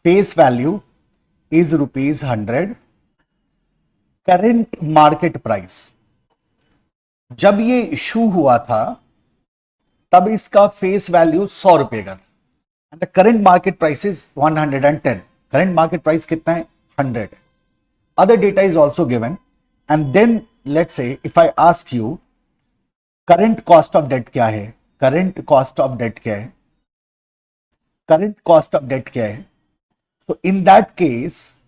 face value is ₹100, current market price. जब ये इशू हुआ था तब इसका फेस वैल्यू ₹100 का था, and the current market price is 110। Current market price कितना है, 100 है। Other data is also given, and then let's say if I ask you current cost of debt क्या है, करंट कॉस्ट ऑफ डेट क्या है, करंट कॉस्ट ऑफ डेट क्या है? तो इन दैट केस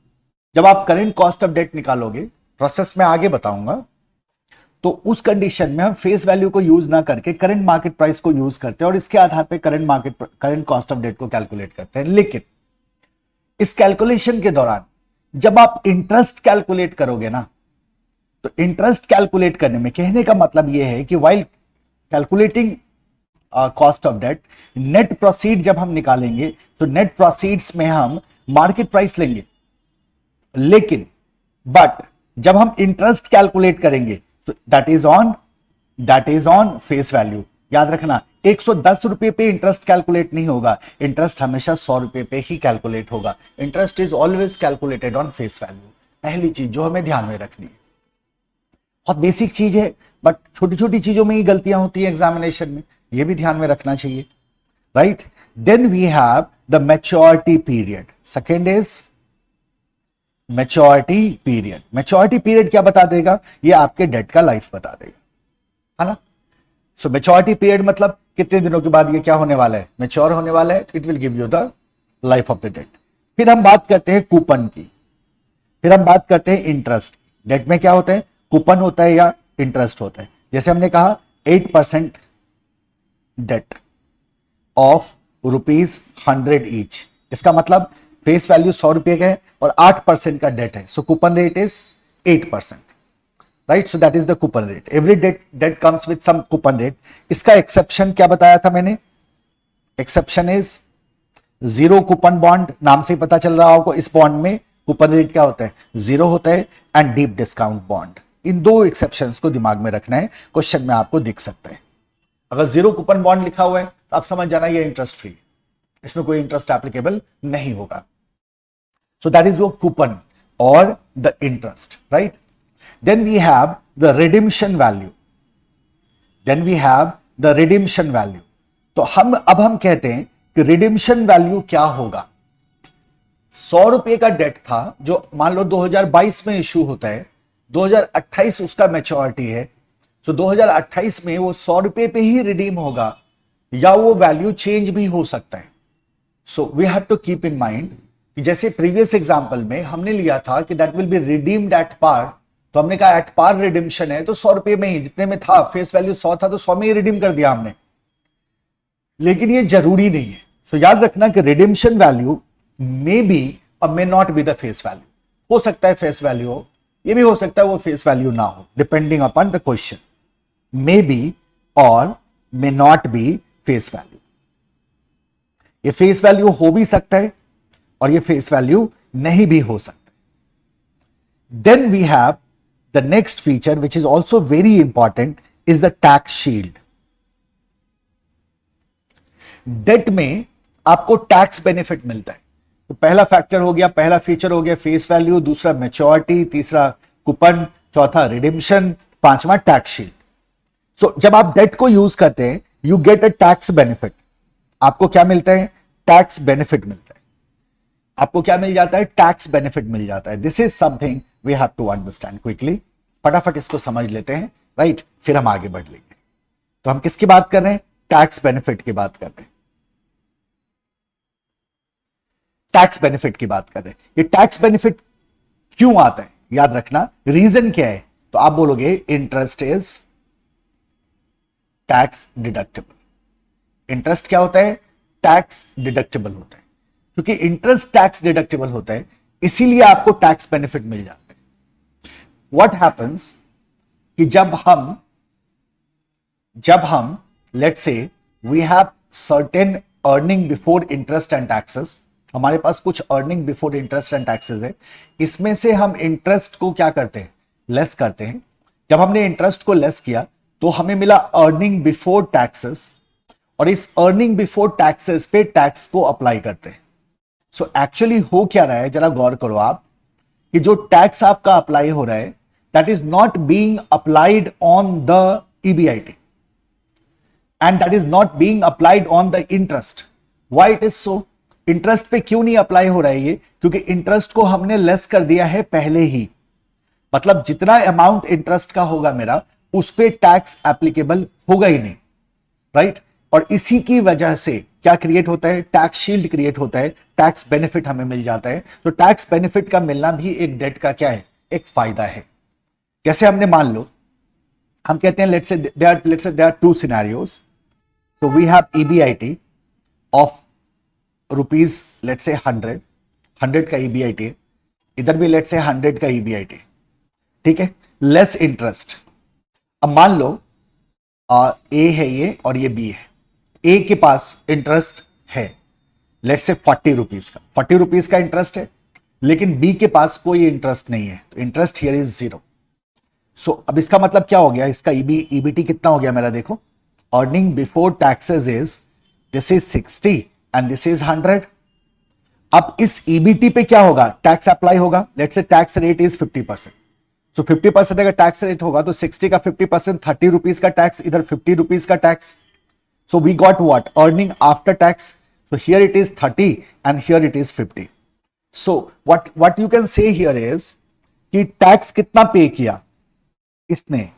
जब आप करंट कॉस्ट ऑफ डेट निकालोगे, प्रोसेस में आगे बताऊंगा, तो उस कंडीशन में हम फेस वैल्यू को यूज ना करके करंट मार्केट प्राइस को यूज करते हैं और इसके आधार पे करंट कॉस्ट ऑफ डेट को कैलकुलेट करते हैं। लेकिन इस कैलकुलेशन के दौरान जब आप इंटरेस्ट कैलकुलेट करोगे ना, तो इंटरेस्ट कैलकुलेट करने में कहने का मतलब यह है कि while calculating cost of debt, net proceed जब हम निकालेंगे तो नेट प्रोसीड्स में हम मार्केट प्राइस लेंगे, लेकिन बट जब हम इंटरेस्ट कैलकुलेट करेंगे तो that is on face value. याद रखना 110 रुपए पे इंटरेस्ट कैलकुलेट नहीं होगा, इंटरेस्ट हमेशा 100 रुपए पे ही कैलकुलेट होगा। Interest is always calculated on face value. पहली चीज जो हमें ध्यान में रखनी है, बहुत बेसिक चीज है बट छोटी छोटी चीजों में ही गलतियां होती है एग्जामिनेशन में, ये भी ध्यान में रखना चाहिए, right. Then we have the maturity period. Second is maturity period. Maturity period क्या बता देगा? ये आपके डेट का लाइफ बता देगा, है ना। सो मैच्योरिटी पीरियड मतलब कितने दिनों के बाद ये क्या होने वाला है, मैच्योर होने वाला है। It will give you the life of the debt. फिर हम बात करते हैं कूपन की, फिर हम बात करते हैं इंटरेस्ट। डेट में क्या होता है, कूपन होता है या इंटरेस्ट होता है। जैसे हमने कहा 8% डेट ऑफ ₹100 ईच, इसका मतलब फेस वैल्यू 100 रुपए का है और 8% का डेट है, so coupon rate is 8%, right. So that is the coupon rate. Every debt comes with some coupon rate. इसका एक्सेप्शन क्या बताया था मैंने? Exception is zero coupon bond. नाम से ही पता चल रहा होगा इस बॉन्ड में कूपन रेट क्या होता है, जीरो होता है, एंड डीप डिस्काउंट बॉन्ड। इन दो एक्सेप्शंस को दिमाग में रखना है, क्वेश्चन में आपको दिख सकता है। अगर जीरो कूपन बॉन्ड लिखा हुआ है तो आप समझ जाना ये इंटरेस्ट फ्री, इसमें कोई इंटरेस्ट एप्लीकेबल नहीं होगा। So that is your coupon और the interest, right. Then we have the redemption value. Then we have the redemption value. तो अब हम कहते हैं कि रिडीम्शन वैल्यू क्या होगा। 100 रुपए का डेट था जो मान लो 2022 में इश्यू होता है, 2028 उसका मैच्योरिटी है, तो 2028 में वो 100 रुपए पे ही रिडीम होगा या वो वैल्यू चेंज भी हो सकता है। So we have to keep in mind कि जैसे प्रीवियस एग्जांपल में हमने लिया था कि that will be redeemed at par, तो हमने कहा एट पार रिडीम्शन है तो 100 रुपए में ही, जितने में था फेस वैल्यू 100 था तो 100 में ही रिडीम कर दिया हमने, लेकिन ये जरूरी नहीं है। सो याद रखना कि रिडीम्शन वैल्यू मे बी और may not be the face value. हो सकता है फेस वैल्यू हो, ये भी हो सकता है वो फेस वैल्यू ना हो, depending upon the question. May be और may not be face value. ये फेस वैल्यू हो भी सकता है और ये फेस वैल्यू नहीं भी हो सकता है। Then we have the next feature which is also very important is the tax shield. Debt में आपको टैक्स बेनिफिट मिलता है। तो पहला फैक्टर हो गया, पहला फीचर हो गया फेस वैल्यू, दूसरा मैच्योरिटी, तीसरा कूपन, चौथा रिडीम्शन, पांचवा टैक्स शील्ड। सो जब आप डेट को यूज करते हैं you get a tax benefit. आपको क्या मिलता है? टैक्स बेनिफिट मिलता है। आपको क्या मिल जाता है? टैक्स बेनिफिट मिल जाता है। This is something we have to understand quickly. फटाफट इसको समझ लेते हैं, राइट, फिर हम आगे बढ़ लेंगे। तो हम किसकी बात कर रहे हैं? टैक्स बेनिफिट की बात कर रहे हैं। टैक्स बेनिफिट की बात कर रहे हैं। ये टैक्स बेनिफिट क्यों आता है याद रखना, रीजन क्या है? तो आप बोलोगे interest is tax deductible. Interest क्या होता है? टैक्स डिडक्टेबल होता है। क्योंकि इंटरेस्ट टैक्स डिडक्टेबल होता है इसीलिए आपको टैक्स बेनिफिट मिल जाता है। व्हाट हैपेंस कि जब हम let's say we have certain earning before interest and taxes, हमारे पास कुछ earning before interest and taxes है, इसमें से हम इंटरेस्ट को क्या करते हैं? लेस करते हैं। जब हमने इंटरेस्ट को लेस किया तो हमें मिला अर्निंग बिफोर टैक्सेस, और इस अर्निंग बिफोर टैक्सेस पे टैक्स को अप्लाई करते हैं। सो एक्चुअली हो क्या रहा है, जरा गौर करो आप, कि जो टैक्स आपका अप्लाई हो रहा है that is not being applied on the EBIT and that is not being applied on the interest. Why it is so? Interest पे क्यों नहीं अप्लाई हो रहा है ये? क्योंकि इंटरेस्ट को हमने लेस कर दिया है पहले ही। मतलब जितना अमाउंट इंटरेस्ट का होगा मेरा, उस पे टैक्स एप्लीकेबल होगा ही नहीं, राइट। और इसी की वजह से क्या क्रिएट होता है? टैक्स शील्ड क्रिएट होता है, टैक्स बेनिफिट हमें मिल जाता है। तो टैक्स बेनिफिट का मिलना भी एक डेट का क्या है? एक फायदा है। जैसे हमने मान लो हम कहते हैं let's say there are two scenarios. So we have EBIT of rupees let's say 100 का EBIT है, इधर भी let's say 100 का EBIT है, ठीक है, लेस इंटरेस्ट. अब मान लो ए है ये और ये बी है. ए के पास इंटरेस्ट है लेट्स से 40 रुपीज का, 40 रुपीज का इंटरेस्ट है, लेकिन बी के पास कोई इंटरेस्ट नहीं है, तो इंटरेस्ट हियर इज 0. सो अब इसका मतलब क्या हो गया, इसका ईबीटी कितना हो गया मेरा, देखो earning before taxes is this is 60 and this is 100. अब इस ईबीटी पे क्या होगा, टैक्स अप्लाई होगा. Let's say tax rate is 50%. सो 50% अगर टैक्स रेट होगा तो 60 का 50%, 30 रुपीज का टैक्स, इधर 50 रुपीज का tax. So we got what, earning after tax. So here it is 30 and here it is 50. So what you can say here is कि टैक्स कितना पे किया इसने,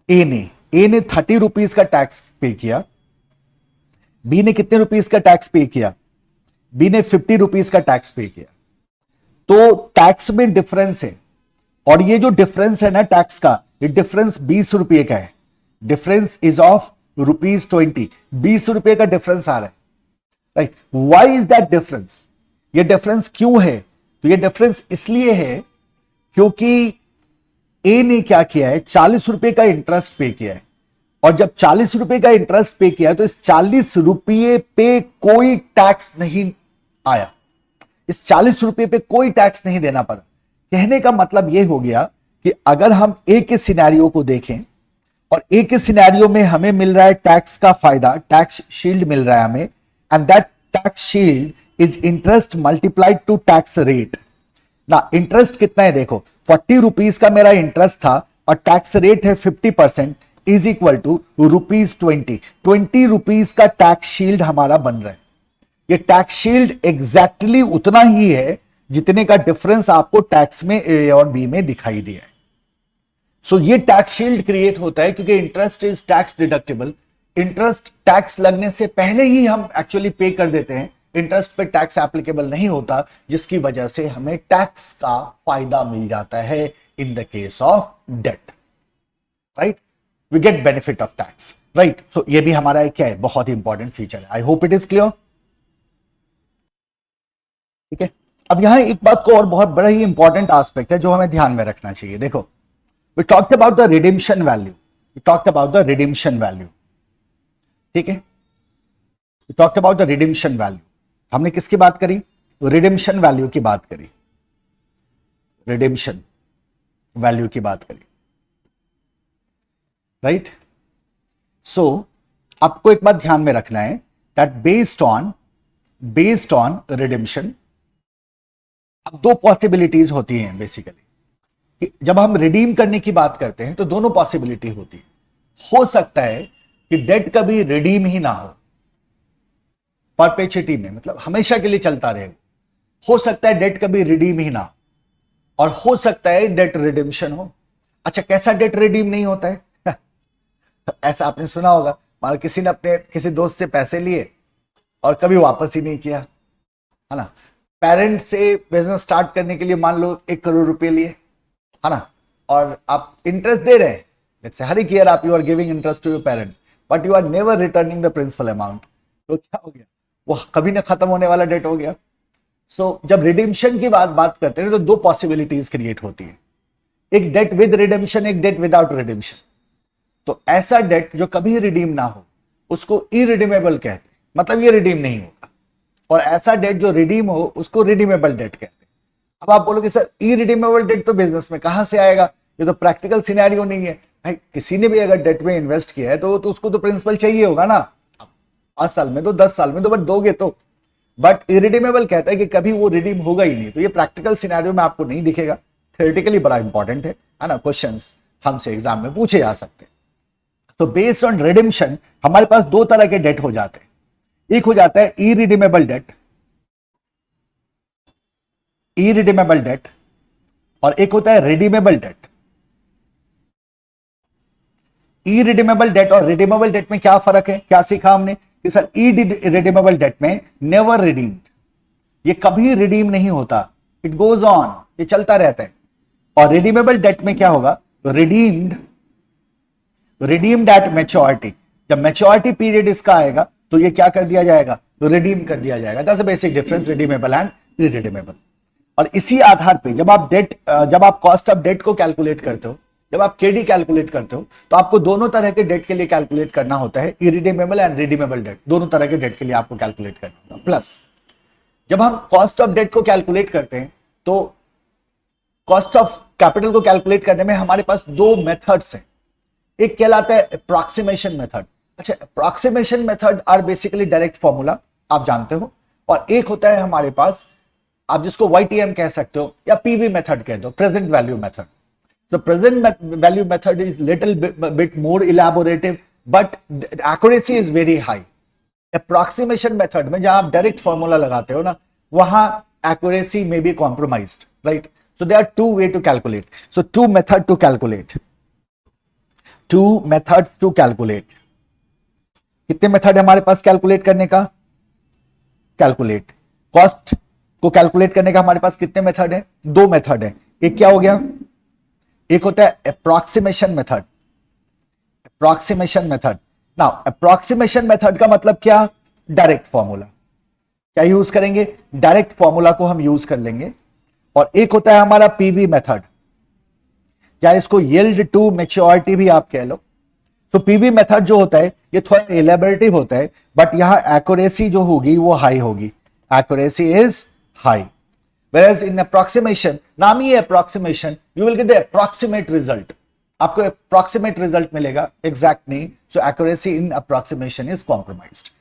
ए ने 30 रुपीज का टैक्स पे किया. बी ने कितने रुपीज का टैक्स पे किया, बी ने 50 रुपीज का टैक्स पे किया. तो टैक्स में डिफरेंस है, और ये जो डिफरेंस है ना टैक्स का, ये डिफरेंस 20 रुपए का है. Difference is of ₹20. 20 रुपए का डिफरेंस आ रहा है, right. Why is that difference, ये डिफरेंस क्यों है, तो ये डिफरेंस इसलिए है क्योंकि ए ने क्या किया है, 40 रुपए का इंटरेस्ट पे किया है. और जब 40 रुपए का इंटरेस्ट पे किया है तो इस 40 रुपये पे कोई टैक्स नहीं आया, इस 40 रुपये पे कोई टैक्स नहीं देना पड़ा. कहने का मतलब यह हो गया कि अगर हम ए के सिनेरियो को देखें और ए के सिनेरियो में हमें मिल रहा है टैक्स का फायदा, टैक्स शील्ड मिल रहा है हमें, and that tax shield is interest multiplied to tax rate. ना इंटरेस्ट कितना है, देखो 40 रुपीज का मेरा इंटरेस्ट था और टैक्स रेट है 50%, इज इक्वल टू ₹20. 20 रुपीज का टैक्स शील्ड हमारा बन रहा है. ये टैक्स शील्ड एग्जैक्टली उतना ही है जितने का डिफरेंस आपको टैक्स में ए और बी में दिखाई दिया है. सो ये टैक्स शील्ड क्रिएट होता है क्योंकि interest is tax deductible. Interest tax लगने से पहले ही हम एक्चुअली पे कर देते हैं, इंटरेस्ट पे टैक्स एप्लीकेबल नहीं होता, जिसकी वजह से हमें टैक्स का फायदा मिल जाता है in the case of debt, right. We get benefit of tax, right. So ये भी हमारा क्या है, बहुत ही इंपॉर्टेंट फीचर है. I hope it is clear, ठीक है. अब यहां एक बात को और बहुत बड़ा ही इंपॉर्टेंट एस्पेक्ट है जो हमें ध्यान में रखना चाहिए. देखो we talked about the redemption value, we talked about the redemption value, ठीक है. We talked about the redemption value. हमने किसकी बात करी, रिडीम्पशन वैल्यू की बात करी, रिडीम्पशन वैल्यू की बात करी, राइट. सो आपको एक बात ध्यान में रखना है दैट बेस्ड ऑन रिडीम्पशन अब दो पॉसिबिलिटीज होती हैं बेसिकली. जब हम रिडीम करने की बात करते हैं तो दोनों पॉसिबिलिटी होती है. हो सकता है कि डेट कभी रिडीम ही ना हो, परपेचुइटी में, मतलब हमेशा के लिए चलता रहेगा. हो सकता है डेट कभी रिडीम ही ना हो, और हो सकता है डेट रिडीम्पशन हो. अच्छा, कैसा डेट रिडीम नहीं होता है ऐसा आपने सुना होगा, मान किसी ने अपने किसी दोस्त से पैसे लिए और कभी वापस ही नहीं किया, है ना. पेरेंट से बिजनेस स्टार्ट करने के लिए मान लो 1 करोड़ रुपए लिए, है ना, और आप इंटरेस्ट दे रहे हैं. लेट्स से हर एक ईयर आप you are giving interest to your parent, but you are never returning the principal amount. तो क्या हो गया, वो कभी ना खत्म होने वाला डेट हो गया. सो जब रिडीम्पशन की बात करते हैं तो दो पॉसिबिलिटीज क्रिएट होती है, एक डेट विद रिडीम्पशन, एक डेट विदाउट रिडीम्पशन. तो ऐसा डेट जो कभी रिडीम ना हो उसको इरिडीमेबल कहते हैं, मतलब ये रिडीम नहीं होगा. और ऐसा डेट जो रिडीम हो उसको रिडीमेबल डेट कहते हैं. अब आप बोलोगे सर इरिडीमेबल डेट तो बिजनेस में कहां से आएगा, ये तो प्रैक्टिकल सिनेरियो नहीं है. भाई किसी ने भी अगर डेट में इन्वेस्ट किया है तो उसको तो प्रिंसिपल चाहिए होगा ना. 5 साल में दो, 10 साल में दो, बट दोगे तो. बट इरिडीमेबल कहता है कि कभी वो रिडीम होगा ही नहीं. तो ये प्रैक्टिकल सिनेरियो में आपको नहीं दिखेगा, थ्योरेटिकली बड़ा इंपॉर्टेंट है ना. क्वेश्चंस हमसे एग्जाम में पूछे जा सकते हैं. तो बेस्ड ऑन रिडीम्पशन हमारे पास दो तरह के डेट हो जाते हैं. एक हो जाता है इरिडीमेबल डेट, इरिडीमेबल डेट, और एक होता है रिडीमेबल डेट. इरिडीमेबल डेट और रिडीमेबल डेट में क्या फर्क है, क्या सीखा हमने कि सर इरिडीमेबल डेट में नेवर रिडीम्ड, ये कभी रिडीम नहीं होता, इट गोज ऑन, ये चलता रहता है. और रिडीमेबल डेट में क्या होगा, रिडीम्ड रिडीम्ड एट मैच्योरिटी, जब मैच्योरिटी पीरियड इसका आएगा तो ये क्या कर दिया जाएगा, रिडीम कर दिया जाएगा। That's the basic difference redeemable and irredeemable. और इसी आधार पे जब आप कॉस्ट ऑफ डेट को कैलकुलेट करते हो, जब आप केडी कैलकुलेट करते हो, तो आपको दोनों तरह के डेट के लिए कैलकुलेट करना होता है, इरिडीमेबल एंड रिडीमेबल डेट, दोनों तरह के डेट के लिए आपको कैलकुलेट करना होता है। प्लस जब हम कॉस्ट ऑफ डेट को कैलकुलेट करते हैं तो कॉस्ट ऑफ कैपिटल को कैलकुलेट करने में हमारे पास दो मेथड्स हैं। एक कहलाता है अप्रॉक्सीमेशन मेथड। अच्छा, approximation method are basically direct formula, आप जानते हो। और एक होता है हमारे पास, आप जिसको YTM कह सकते हो या PV मेथड कह दो, present value method. So present value method is little bit more elaborative but accuracy is very high. Approximation method में जहां आप डायरेक्ट फॉर्मूला लगाते हो ना, वहां एक्यूरेसी में be compromised, right. So there are two way to calculate, so two method to calculate, two methods to calculate. कितने मेथड है हमारे पास कैलकुलेट करने का, कैलकुलेट कॉस्ट को कैलकुलेट करने का हमारे पास कितने मेथड है, दो मेथड है। एक क्या हो गया, एक होता है approximation method, approximation method. Now approximation method का मतलब क्या, डायरेक्ट फॉर्मूला। क्या यूज करेंगे, डायरेक्ट फॉर्मूला को हम यूज कर लेंगे। और एक होता है हमारा पीवी मेथड, या इसको यील्ड टू मैच्योरिटी भी आप कह लो। तो पीवी मेथड जो होता है ये थोड़ा एलेबरेटिव होता है, बट यहां एक्यूरेसी जो होगी वो हाई होगी, accuracy is high. Whereas in approximation, नाम ही है approximation, you will get the approximate result. आपको approximate result मिलेगा, exact नहीं। So accuracy in approximation is compromised.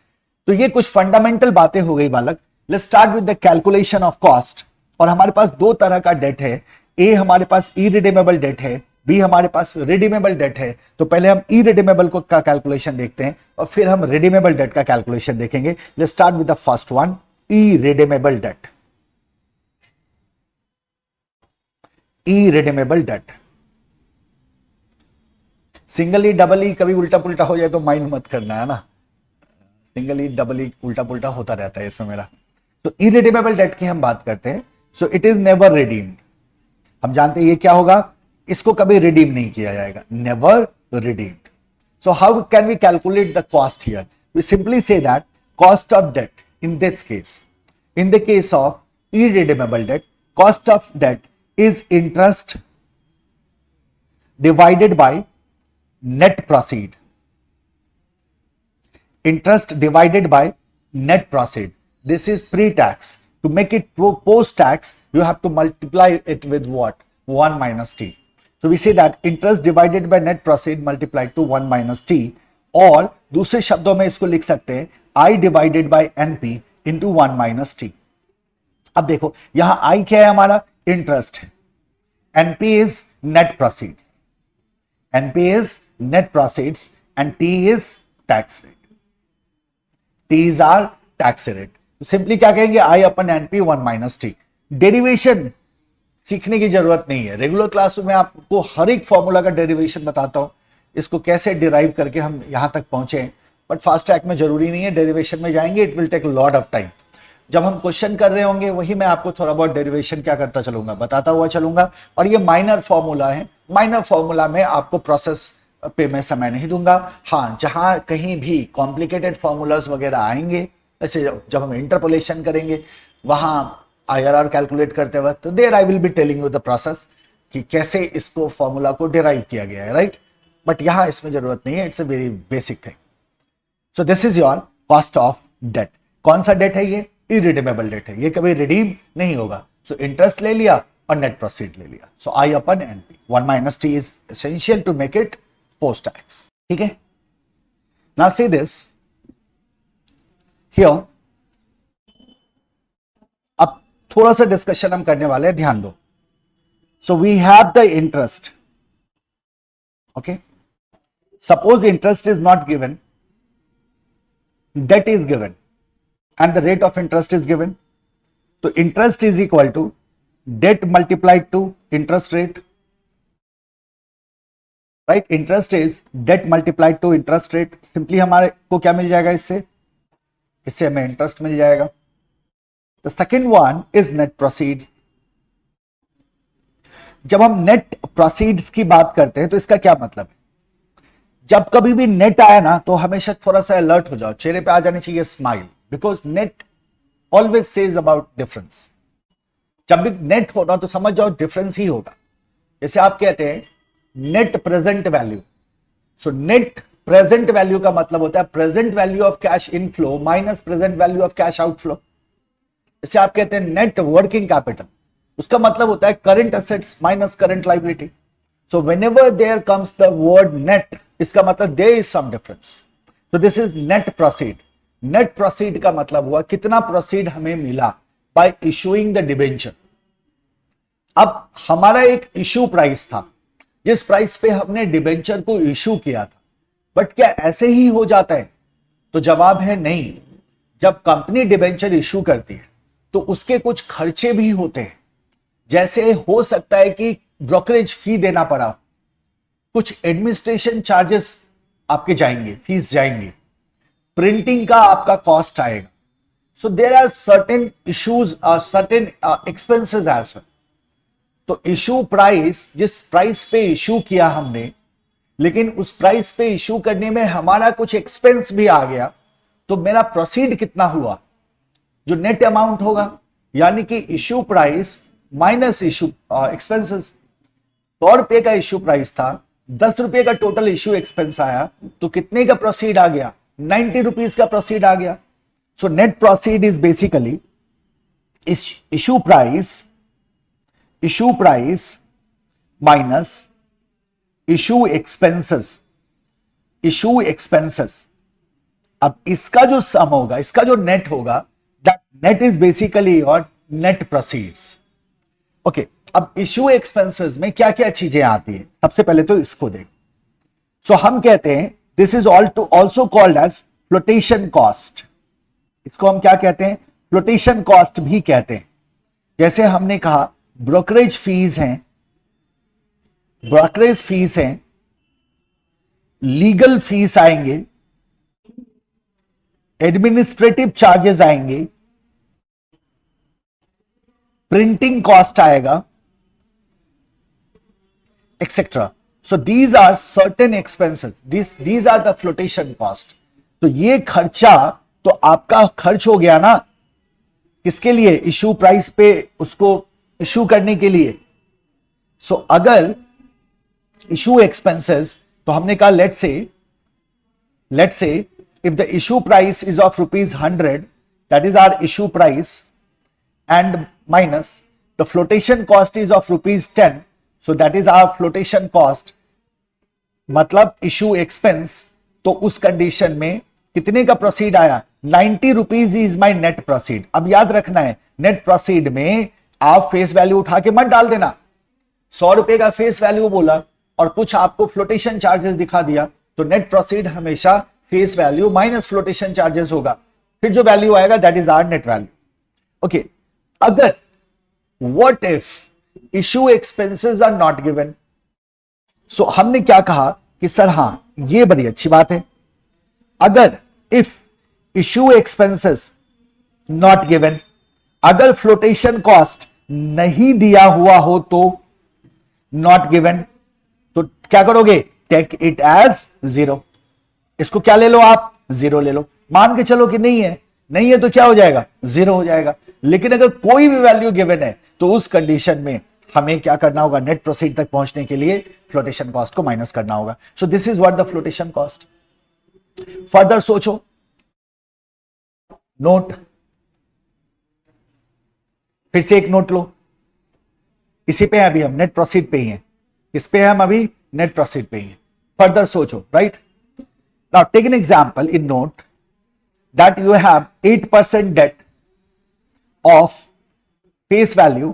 तो ये कुछ फंडामेंटल बातें हो गई बालक। Let's start with the calculation of cost. और हमारे पास दो तरह का डेट है, ए हमारे पास इरिडीमेबल डेट है, बी हमारे पास रिडीमेबल डेट है। तो पहले हम इरिडीमेबल को का कैलकुलेशन देखते हैं और फिर हम रिडीमेबल डेट का कैलकुलेशन देखेंगे। Let's start with the first one, irredeemable debt. Irredeemable debt, single E double E कभी उल्टा पुल्टा हो जाए तो माइंड मत करना, है ना। सिंगल ई डबल ई उल्टा पुल्टा होता रहता है इसमें मेरा। तो इरिडीमेबल डेट की हम बात करते हैं। So it is never redeemed. हम जानते हैं ये क्या होगा, इसको कभी रिडीम नहीं किया जाएगा, never redeemed. So how can we calculate the cost here, we simply say that cost of debt in this case, in the case of irredeemable debt, cost of debt is interest divided by net proceed. Interest divided by net proceed. This is pre-tax. To make it post-tax, you have to multiply it with what? 1 minus t. So we say that interest divided by net proceed multiplied to 1 minus t. और दूसरे शब्दों में इसको लिख सकते हैं I divided by NP into 1 minus t. अब देखो यहां I क्या है हमारा, इंटरेस्ट है, NP is net proceeds, NP is net proceeds and T is tax rate, T is our tax rate. Simply क्या कहेंगे, I upon NP 1 minus T। Derivation सीखने की जरूरत नहीं है, रेगुलर क्लास में आपको हर एक फॉर्मूला का डेरिवेशन बताता हूं, इसको कैसे डिराइव करके हम यहां तक पहुंचे। बट फास्ट ट्रैक में जरूरी नहीं है, डेरिवेशन में जाएंगे, it will take lot of time. जब हम क्वेश्चन कर रहे होंगे वही मैं आपको थोड़ा बहुत डेरिवेशन क्या करता चलूंगा, बताता हुआ चलूंगा। और ये माइनर फॉर्मूला है, माइनर फॉर्मूला में आपको प्रोसेस पे मैं समय नहीं दूंगा। हाँ, जहां कहीं भी कॉम्प्लिकेटेड फॉर्मूलाज वगैरह आएंगे, जैसे जब हम इंटरपोलेशन करेंगे वहां IRR कैलकुलेट करते वक्त, तो there I will be telling you the process कि कैसे इसको फॉर्मूला को डिराइव किया गया है, राइट। बट यहां इसमें जरूरत नहीं है, it's a very basic thing. So this is your cost of debt. कौन सा डेट है ये, इरिडीमेबल डेट है, ये कभी रिडीम नहीं होगा। सो इंटरेस्ट ले लिया और नेट प्रोसीड ले लिया। सो I upon NP 1 minus t is essential to make it post tax. ठीक है, now see this here। अब थोड़ा सा डिस्कशन हम करने वाले हैं, ध्यान दो। So we have the interest, okay, suppose interest is not given, debt is given and the rate of interest is given. So interest is equal to debt multiplied to interest rate, right? Interest is debt multiplied to interest rate. Simply हमारे को क्या मिल जाएगा, इससे हमें इंटरेस्ट मिल जाएगा। The second one is net proceeds. जब हम नेट प्रोसीड्स की बात करते हैं तो इसका क्या मतलब है, जब कभी भी नेट आया ना तो हमेशा थोड़ा सा अलर्ट हो जाओ, चेहरे पे आ जानी चाहिए smile, because net always says about difference. जब भी नेट होना तो समझ जाओ डिफरेंस ही होगा। जैसे आप कहते हैं net present value, so net present value का मतलब होता है present value of cash inflow minus present value of cash outflow. जैसे आप कहते हैं नेट वर्किंग कैपिटल, उसका मतलब होता है current assets minus current liability. So whenever there comes the word net, इसका मतलब there is some difference. So this is net proceed. Net proceed का मतलब हुआ कितना प्रोसीड हमें मिला बाय इशूइंग द डिबेंचर। अब हमारा एक इशू प्राइस था जिस प्राइस पे हमने डिबेंचर को इशू किया था, बट क्या ऐसे ही हो जाता है? तो जवाब है नहीं। जब कंपनी डिबेंचर इशू करती है तो उसके कुछ खर्चे भी होते हैं, जैसे हो सकता है कि ब्रोकरेज फी देना पड़ा, कुछ एडमिनिस्ट्रेशन चार्जेस आपके जाएंगे, फीस जाएंगे, प्रिंटिंग का आपका कॉस्ट आएगा। So there are certain issues, certain expenses as well. तो इशू प्राइस, जिस प्राइस पे इशू किया हमने, लेकिन उस प्राइस पे इशू करने में हमारा कुछ एक्सपेंस भी आ गया, तो मेरा प्रोसीड कितना हुआ? जो नेट अमाउंट होगा, यानी कि issue price minus issue expenses. 100 रुपए का इशू प्राइस था, 10 रुपए का टोटल इशू एक्सपेंस आया, तो कितने का प्रोसीड आ गया? 90 रुपीज का प्रोसीड आ गया। So net proceed is basically issue price minus issue expenses. अब इसका जो सम होगा, इसका जो नेट होगा, that net is basically your net proceeds. Okay, अब इशू एक्सपेंसेस में क्या क्या चीजें आती है, सबसे पहले तो इसको देख। सो हम कहते हैं this is also called as flotation cost. इसको हम क्या कहते हैं? फ्लोटेशन कॉस्ट भी कहते हैं। जैसे हमने कहा ब्रोकरेज फीस हैं, लीगल फीस आएंगे, एडमिनिस्ट्रेटिव चार्जेस आएंगे, प्रिंटिंग कॉस्ट आएगा, etcetera. So these are certain expenses, these are the flotation cost. तो ये खर्चा तो आपका खर्च हो गया ना, किसके लिए? इशू प्राइस पे उसको इशू करने के लिए। सो अगर इशू एक्सपेंसेस, तो हमने कहा let's say if the issue price is of ₹100, that is our issue price, and minus the flotation cost is of ₹10, so that is our flotation cost, मतलब issue expense। तो उस कंडीशन में कितने का प्रोसीड आया? 90 rupees is my net proceed. अब याद रखना है, नेट प्रोसीड में आप फेस वैल्यू उठा के मत डाल देना। 100 रुपए का फेस वैल्यू बोला और कुछ आपको फ्लोटेशन चार्जेस दिखा दिया, तो नेट प्रोसीड हमेशा face value minus flotation charges होगा, फिर जो वैल्यू आएगा that is our net value. Okay, अगर what if issue expenses are not given, so हमने क्या कहा कि सर हां ये बड़ी अच्छी बात है, अगर if issue expenses not given, अगर फ्लोटेशन कॉस्ट नहीं दिया हुआ हो तो नॉट गिवन, तो क्या करोगे? Take it as 0। इसको क्या ले लो आप? 0 ले लो। मान के चलो कि नहीं है तो क्या हो जाएगा? 0 हो जाएगा। लेकिन अगर कोई भी वैल्यू गिवन है तो उस कंडीशन में हमें क्या करना होगा? नेट प्रोसीड तक पहुंचने के लिए फ्लोटेशन कॉस्ट को माइनस करना होगा। सो this is what the flotation cost. Further सोचो, नोट, फिर से एक नोट लो। इसी पे अभी हम नेट प्रोसीड पे ही हैं, इस पे हम अभी नेट प्रोसीड पे ही हैं। फर्दर सोचो, right? Now take an example in note that you have 8% debt of face value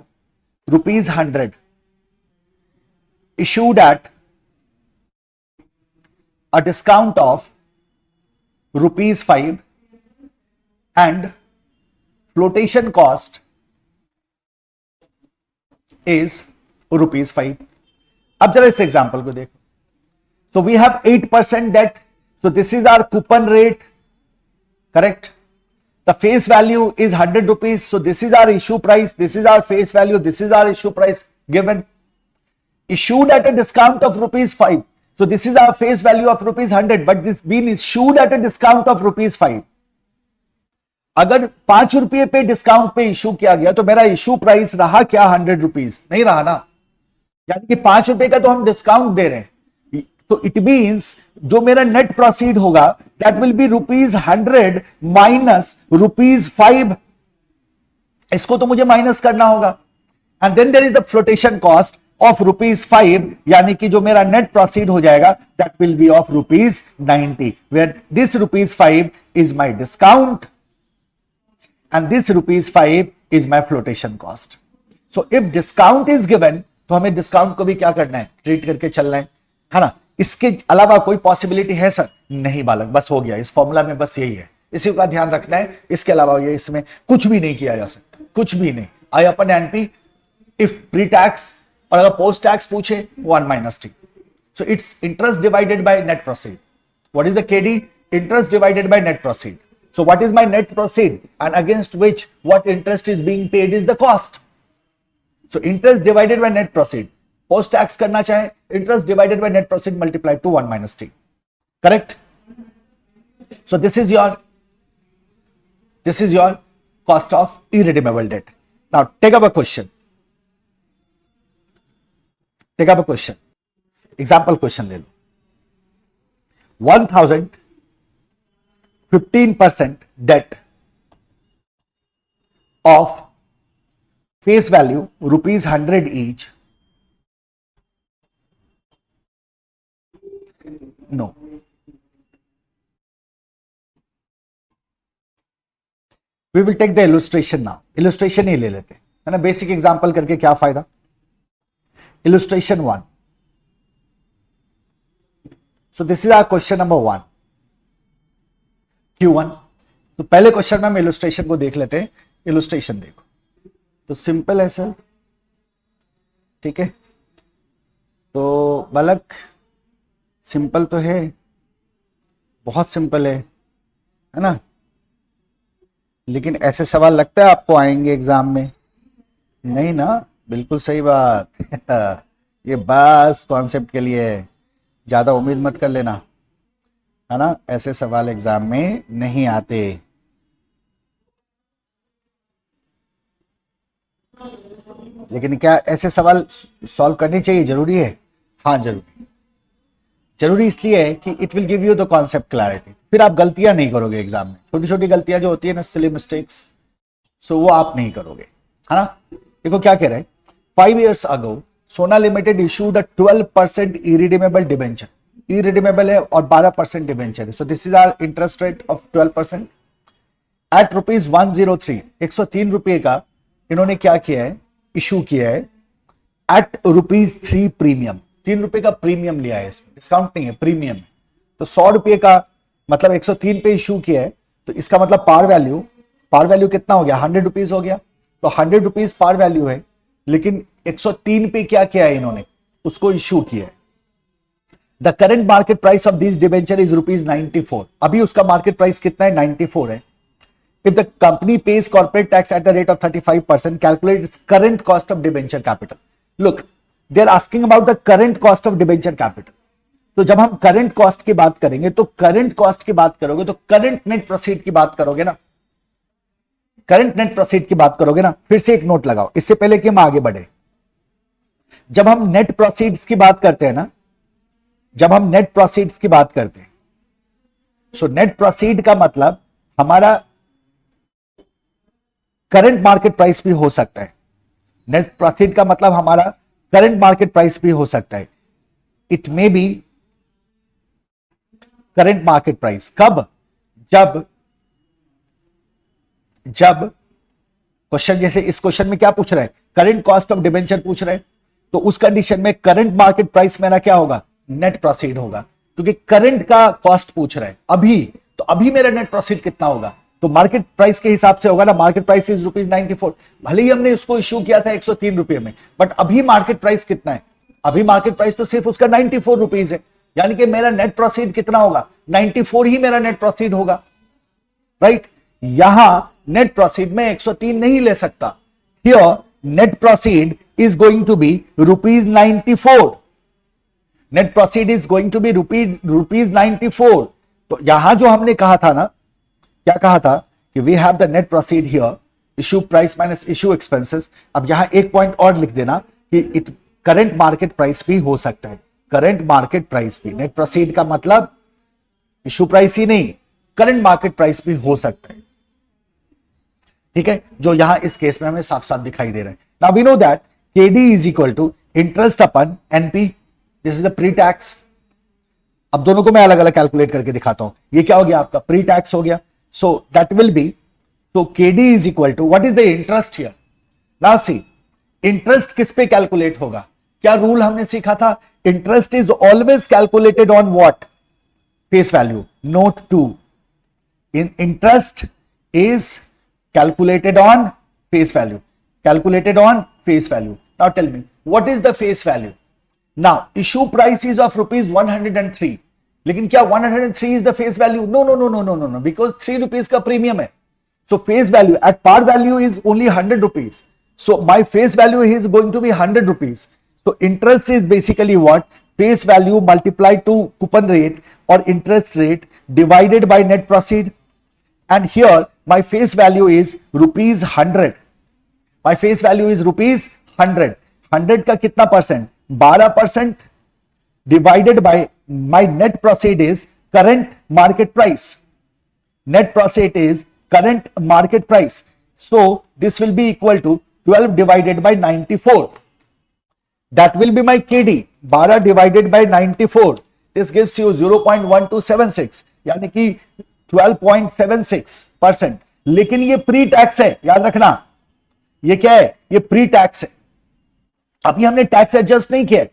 ₹100 issued at a discount of ₹5 and flotation cost is ₹5। अब जरा इस एग्जांपल को देखो। So we have 8% debt. So this is our coupon rate, correct? The face value is ₹100. So this is our issue price. This is our face value. This is our issue price given. Issued at a discount of ₹5. So this is our face value of rupees 100, but this bean is issued at a discount of rupees 5. अगर 5 रुपये पे डिस्काउंट पे इशू किया गया तो मेरा इशू प्राइस रहा क्या 100 रुपीज? नहीं रहा ना, यानी कि 5 रुपए का तो हम डिस्काउंट दे रहे हैं, तो इट मींस जो मेरा नेट प्रोसीड होगा that will be rupees 100 minus rupees 5. इसको तो मुझे माइनस करना होगा. And then there is the flotation cost of rupees 5, यानी कि जो मेरा नेट प्रोसीड हो जाएगा that will be of rupees 90, where this rupees 5 is my discount and this rupees 5 is my flotation cost. So if discount is given, तो हमें डिस्काउंट को भी क्या करना है, ट्रीट करके चलना है ना. इसके अलावा कोई पॉसिबिलिटी है सर? नहीं बालक, बस हो गया. इस फॉर्मूला में बस यही है, इसी का ध्यान रखना है. इसके अलावा ये इसमें कुछ भी नहीं किया जा सकता, कुछ भी नहीं. आई अपन एनपी इफ प्री टैक्स, और अगर पोस्ट टैक्स पूछे 1 minus T. So it's interest divided by net proceed. What is the KD? Interest divided by net proceed. So what is my net proceed, and against which what interest is being paid is the cost. So interest divided by net proceed. Post tax करना चाहे, interest divided by net proceed multiplied to 1 minus t. Correct? So this is your cost of irredeemable debt. Now take up a question. Example question ले लो. 1000 15% debt of face value rupees 100 each. No. We will take the illustration now. Illustration ही ले लेते हैं, है ना. बेसिक एग्जांपल करके क्या फायदा. Illustration 1. So this is our question number 1. Q1. तो पहले क्वेश्चन में हम इलस्ट्रेशन को देख लेते हैं. इलस्ट्रेशन देखो तो सिंपल है सर, ठीक है. तो बालक सिंपल तो है, बहुत सिंपल है ना. लेकिन ऐसे सवाल लगता है आपको आएंगे एग्जाम में? नहीं ना, बिल्कुल सही बात. ये बस कॉन्सेप्ट के लिए है, ज्यादा उम्मीद मत कर लेना, है ना. ऐसे सवाल एग्जाम में नहीं आते. लेकिन क्या ऐसे सवाल सॉल्व करने चाहिए? जरूरी है, हाँ जरूरी इसलिए है कि it will give you the concept clarity. फिर आप गलतियां नहीं करोगे एग्जाम में, छोटी छोटी गलतियां जो होती है ना, सिली मिस्टेक्स, सो वो आप नहीं करोगे, है ना. देखो क्या कह रहे हैं. 5 years ago Sona limited issued a 12% irredeemable debenture. Irredeemable है और 12% डिबेंचर है. So this is our interest rate of 12% at rupees 103. 103 रुपए का इन्होंने क्या किया है, इशू किया है एट रुपीज 3 प्रीमियम. 3 रुपए का प्रीमियम लिया है, इसमें डिस्काउंट नहीं है, प्रीमियम है. तो 100 रुपए का मतलब 103 पे इशू किया है, तो इसका मतलब पार वैल्यू कितना हो गया, 100 रुपीज हो गया. तो 100 रुपीज पार वैल्यू है, लेकिन 103 पे क्या किया है इन्होंने, उसको इशू किया है. The current market price of this debenture is rupees 94. अभी उसका मार्केट प्राइस कितना है, 94 है. If the company pays corporate tax at the rate of 35%, calculate its current cost of debenture capital. Look, they are asking about the current cost of debenture capital. तो जब हम करंट कॉस्ट की बात करेंगे, तो करंट कॉस्ट की बात करोगे तो करंट नेट प्रोसीड की बात करोगे ना, करंट नेट प्रोसीड की बात करोगे ना. फिर से एक नोट लगाओ इससे पहले कि हम आगे बढ़े. जब हम नेट प्रोसीड्स की बात करते हैं ना, जब हम नेट प्रोसीड्स की बात करते हैं, सो नेट प्रोसीड का मतलब हमारा करंट मार्केट प्राइस भी हो सकता है. नेट प्रोसीड का मतलब हमारा करंट मार्केट प्राइस भी हो सकता है. It may be current market price. कब? जब क्वेश्चन, जैसे इस क्वेश्चन में क्या पूछ रहा है, करंट कॉस्ट ऑफ डिबेंचर पूछ रहे हैं, तो उस कंडीशन में करंट मार्केट प्राइस मेरा क्या होगा, नेट प्रोसीड होगा, क्योंकि करंट का कॉस्ट पूछ रहा है अभी. तो अभी मेरा नेट प्रोसीड कितना होगा, तो मार्केट प्राइस के हिसाब से होगा ना. Market price is rupees 94. भले ही हमने उसको इश्यू किया था 103 रुपए में, बट अभी मार्केट प्राइस कितना है, अभी मार्केट प्राइस तो सिर्फ उसका 94 रुपीज है. यानी कि मेरा नेट प्रोसीड कितना होगा, 94 ही मेरा नेट प्रोसीड होगा, राइट. यहां नेट प्रोसीड में 103 नहीं ले सकता. Here net proceed is going to be rupees 94. Net proceed is going to be rupees 94। तो यहां जो हमने कहा था ना, क्या कहा था कि we have the net proceed here, issue price minus issue expenses. अब यहां एक पॉइंट और लिख देना कि इट करंट मार्केट प्राइस भी हो सकता है, करंट मार्केट प्राइस भी, नेट प्रोसीड का मतलब इश्यू प्राइस ही नहीं, करंट मार्केट प्राइस भी हो सकता है। ठीक है, जो यहां इस केस में हमें साफ साफ दिखाई दे रहा है। Now we know that KD is equal to interest upon NP, this is the pre tax. अब दोनों को मैं अलग अलग कैलकुलेट करके दिखाता हूं। ये क्या हो गया आपका प्री टैक्स हो गया, सो that will B, so KD is equal to what is the interest here? Now see, interest किस पे कैलकुलेट होगा? क्या रूल हमने सीखा था? Interest is always calculated on what? Face value. Note 2. Interest is calculated on face value. Calculated on face value. Now tell me, what is the face value? Now, issue price is of rupees 103. लेकिन क्या 103 is the face value? No, no, no, no, no, no, no, because 3 rupees का प्रीमियम है. So face value at par value is only 100 rupees. So my face value is going to be 100 rupees. So interest is basically what? Face value multiplied to coupon rate or interest rate divided by net proceed. And here my face value is rupees 100. My face value is rupees 100. 100 का कितना percent? 12% divided by my net proceed is current market price. Net proceed is current market price. So this will be equal to 12 divided by 94. That will be my KD. 12 divided by 94. This gives you 0.1276, यानी कि 12.76%। लेकिन ये प्री टैक्स है, याद रखना। ये क्या है? ये प्री टैक्स है। अभी हमने टैक्स एडजस्ट नहीं किया।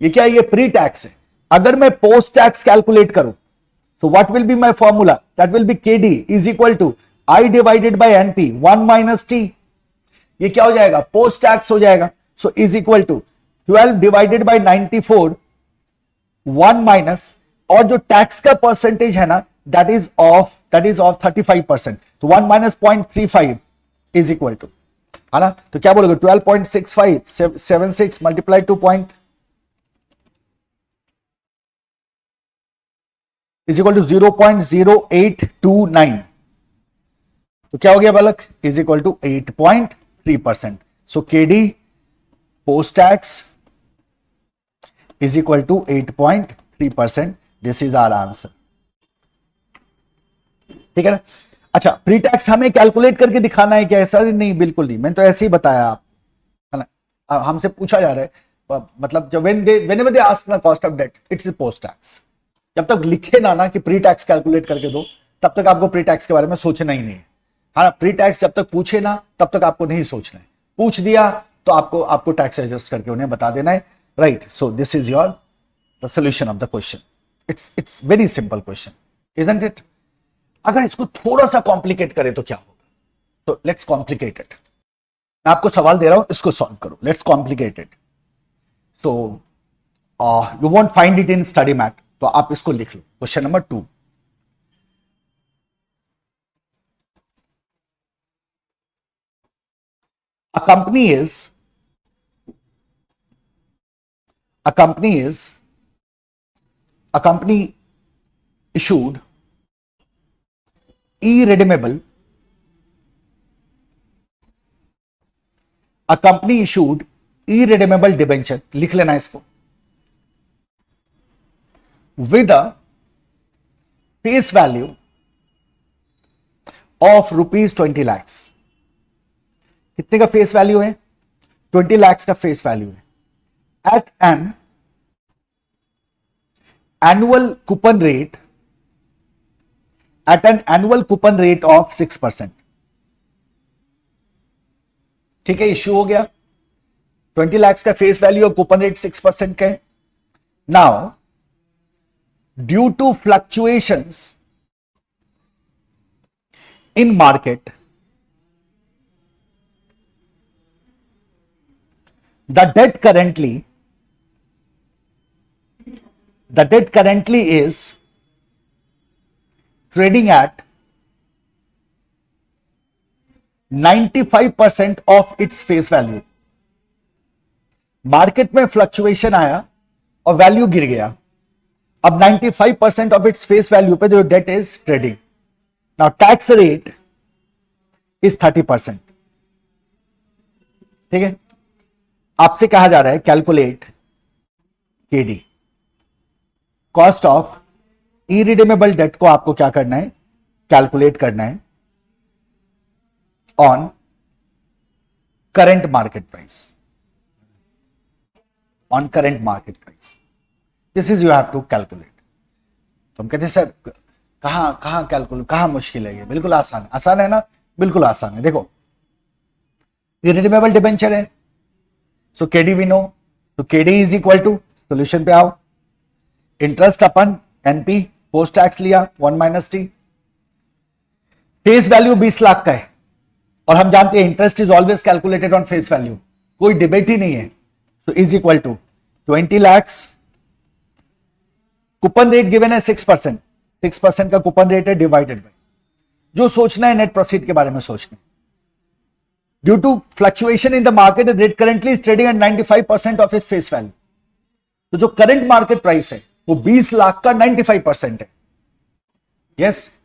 ये क्या है? ये प्री टैक्स है। अगर मैं पोस्ट टैक्स कैलकुलेट करूं, so what will be my formula? That will be KD is equal to I divided by NP 1 minus T. ये क्या हो जाएगा? पोस्ट टैक्स हो जाएगा। So is equal to 12 divided by 94 1 minus, और जो टैक्स का परसेंटेज है ना, that is of 35%. तो 1 minus 0.35 is equal to, है ना? तो क्या बोलोगे? 12.6576 multiplied to point is equal to 0.0829. तो क्या हो गया बालक? is equal to 8.3%. So KD post tax is equal to 8.3%. This is our answer. ठीक है ना? अच्छा, प्री टैक्स हमें कैलकुलेट करके दिखाना है क्या? सर नहीं, बिल्कुल नहीं, मैंने तो ऐसे ही बताया आप, है ना? हमसे पूछा जा रहा है, मतलब जब whenever they ask the cost of debt, it's a post tax. जब तक लिखे ना कि प्री टैक्स कैलकुलेट करके दो, तब तक आपको प्री टैक्स के बारे में सोचना ही नहीं है। हाँ, प्री टैक्स जब तक पूछे ना, तब तक आपको नहीं सोचना है। पूछ दिया तो आपको टैक्स एडजस्ट करके उन्हें बता देना है, right? So this is your the solution of the question. It's very simple question, isn't it? अगर इसको थोड़ा सा कॉम्प्लिकेट करें तो क्या होगा? तो लेट्स कॉम्प्लिकेट इट। मैं आपको सवाल दे रहा हूं, इसको सॉल्व करो। Let's complicate it. So you want find it in study mat, तो आप इसको लिख लो। Question number 2, a company issued irredeemable debenture, लिख लेना इसको, with a face value of rupees 20 lakhs. कितने का फेस वैल्यू है? 20 lakhs का फेस वैल्यू है। At an annual coupon rate of 6%। ठीक है, इश्यू हो गया। 20 lakhs का फेस वैल्यू और कूपन रेट 6% का है। Now due to fluctuations in market, the debt currently is trading at 95% of its face value. Market में फ्लक्चुएशन आया, और वैल्यू गिर गया। अब 95% ऑफ इट्स फेस वैल्यू पे जो debt is trading. Now tax rate is 30%। ठीक है, आपसे कहा जा रहा है calculate KD, cost of irredeemable debt को आपको क्या करना है, कैलकुलेट करना है on current market price, on current market price. This is you have to calculate. तो हम कहते हैं सर कहां कैलकुलेट, कहां मुश्किल है ये? बिल्कुल आसान है। आसान है ना, बिल्कुल आसान है। देखो इरिडीमेबल डिबेंचर है, सो केडी वी नो, तो KD is equal to, solution पे आओ, interest upon NP post tax लिया 1 minus T, face value 20 lakh का है और हम जानते हैं interest is always calculated on face value, कोई डिबेट ही नहीं है। So is equal to 20 lakhs, coupon rate given है 6%, 6% का कूपन रेट है, डिवाइडेड बाय, जो सोचना है नेट प्रोसीड के बारे में सोचना है। Due to fluctuation in the market the rate currently is trading at 95% of its face value. तो जो करंट मार्केट प्राइस है वो 20 लाख का 95% है। यस,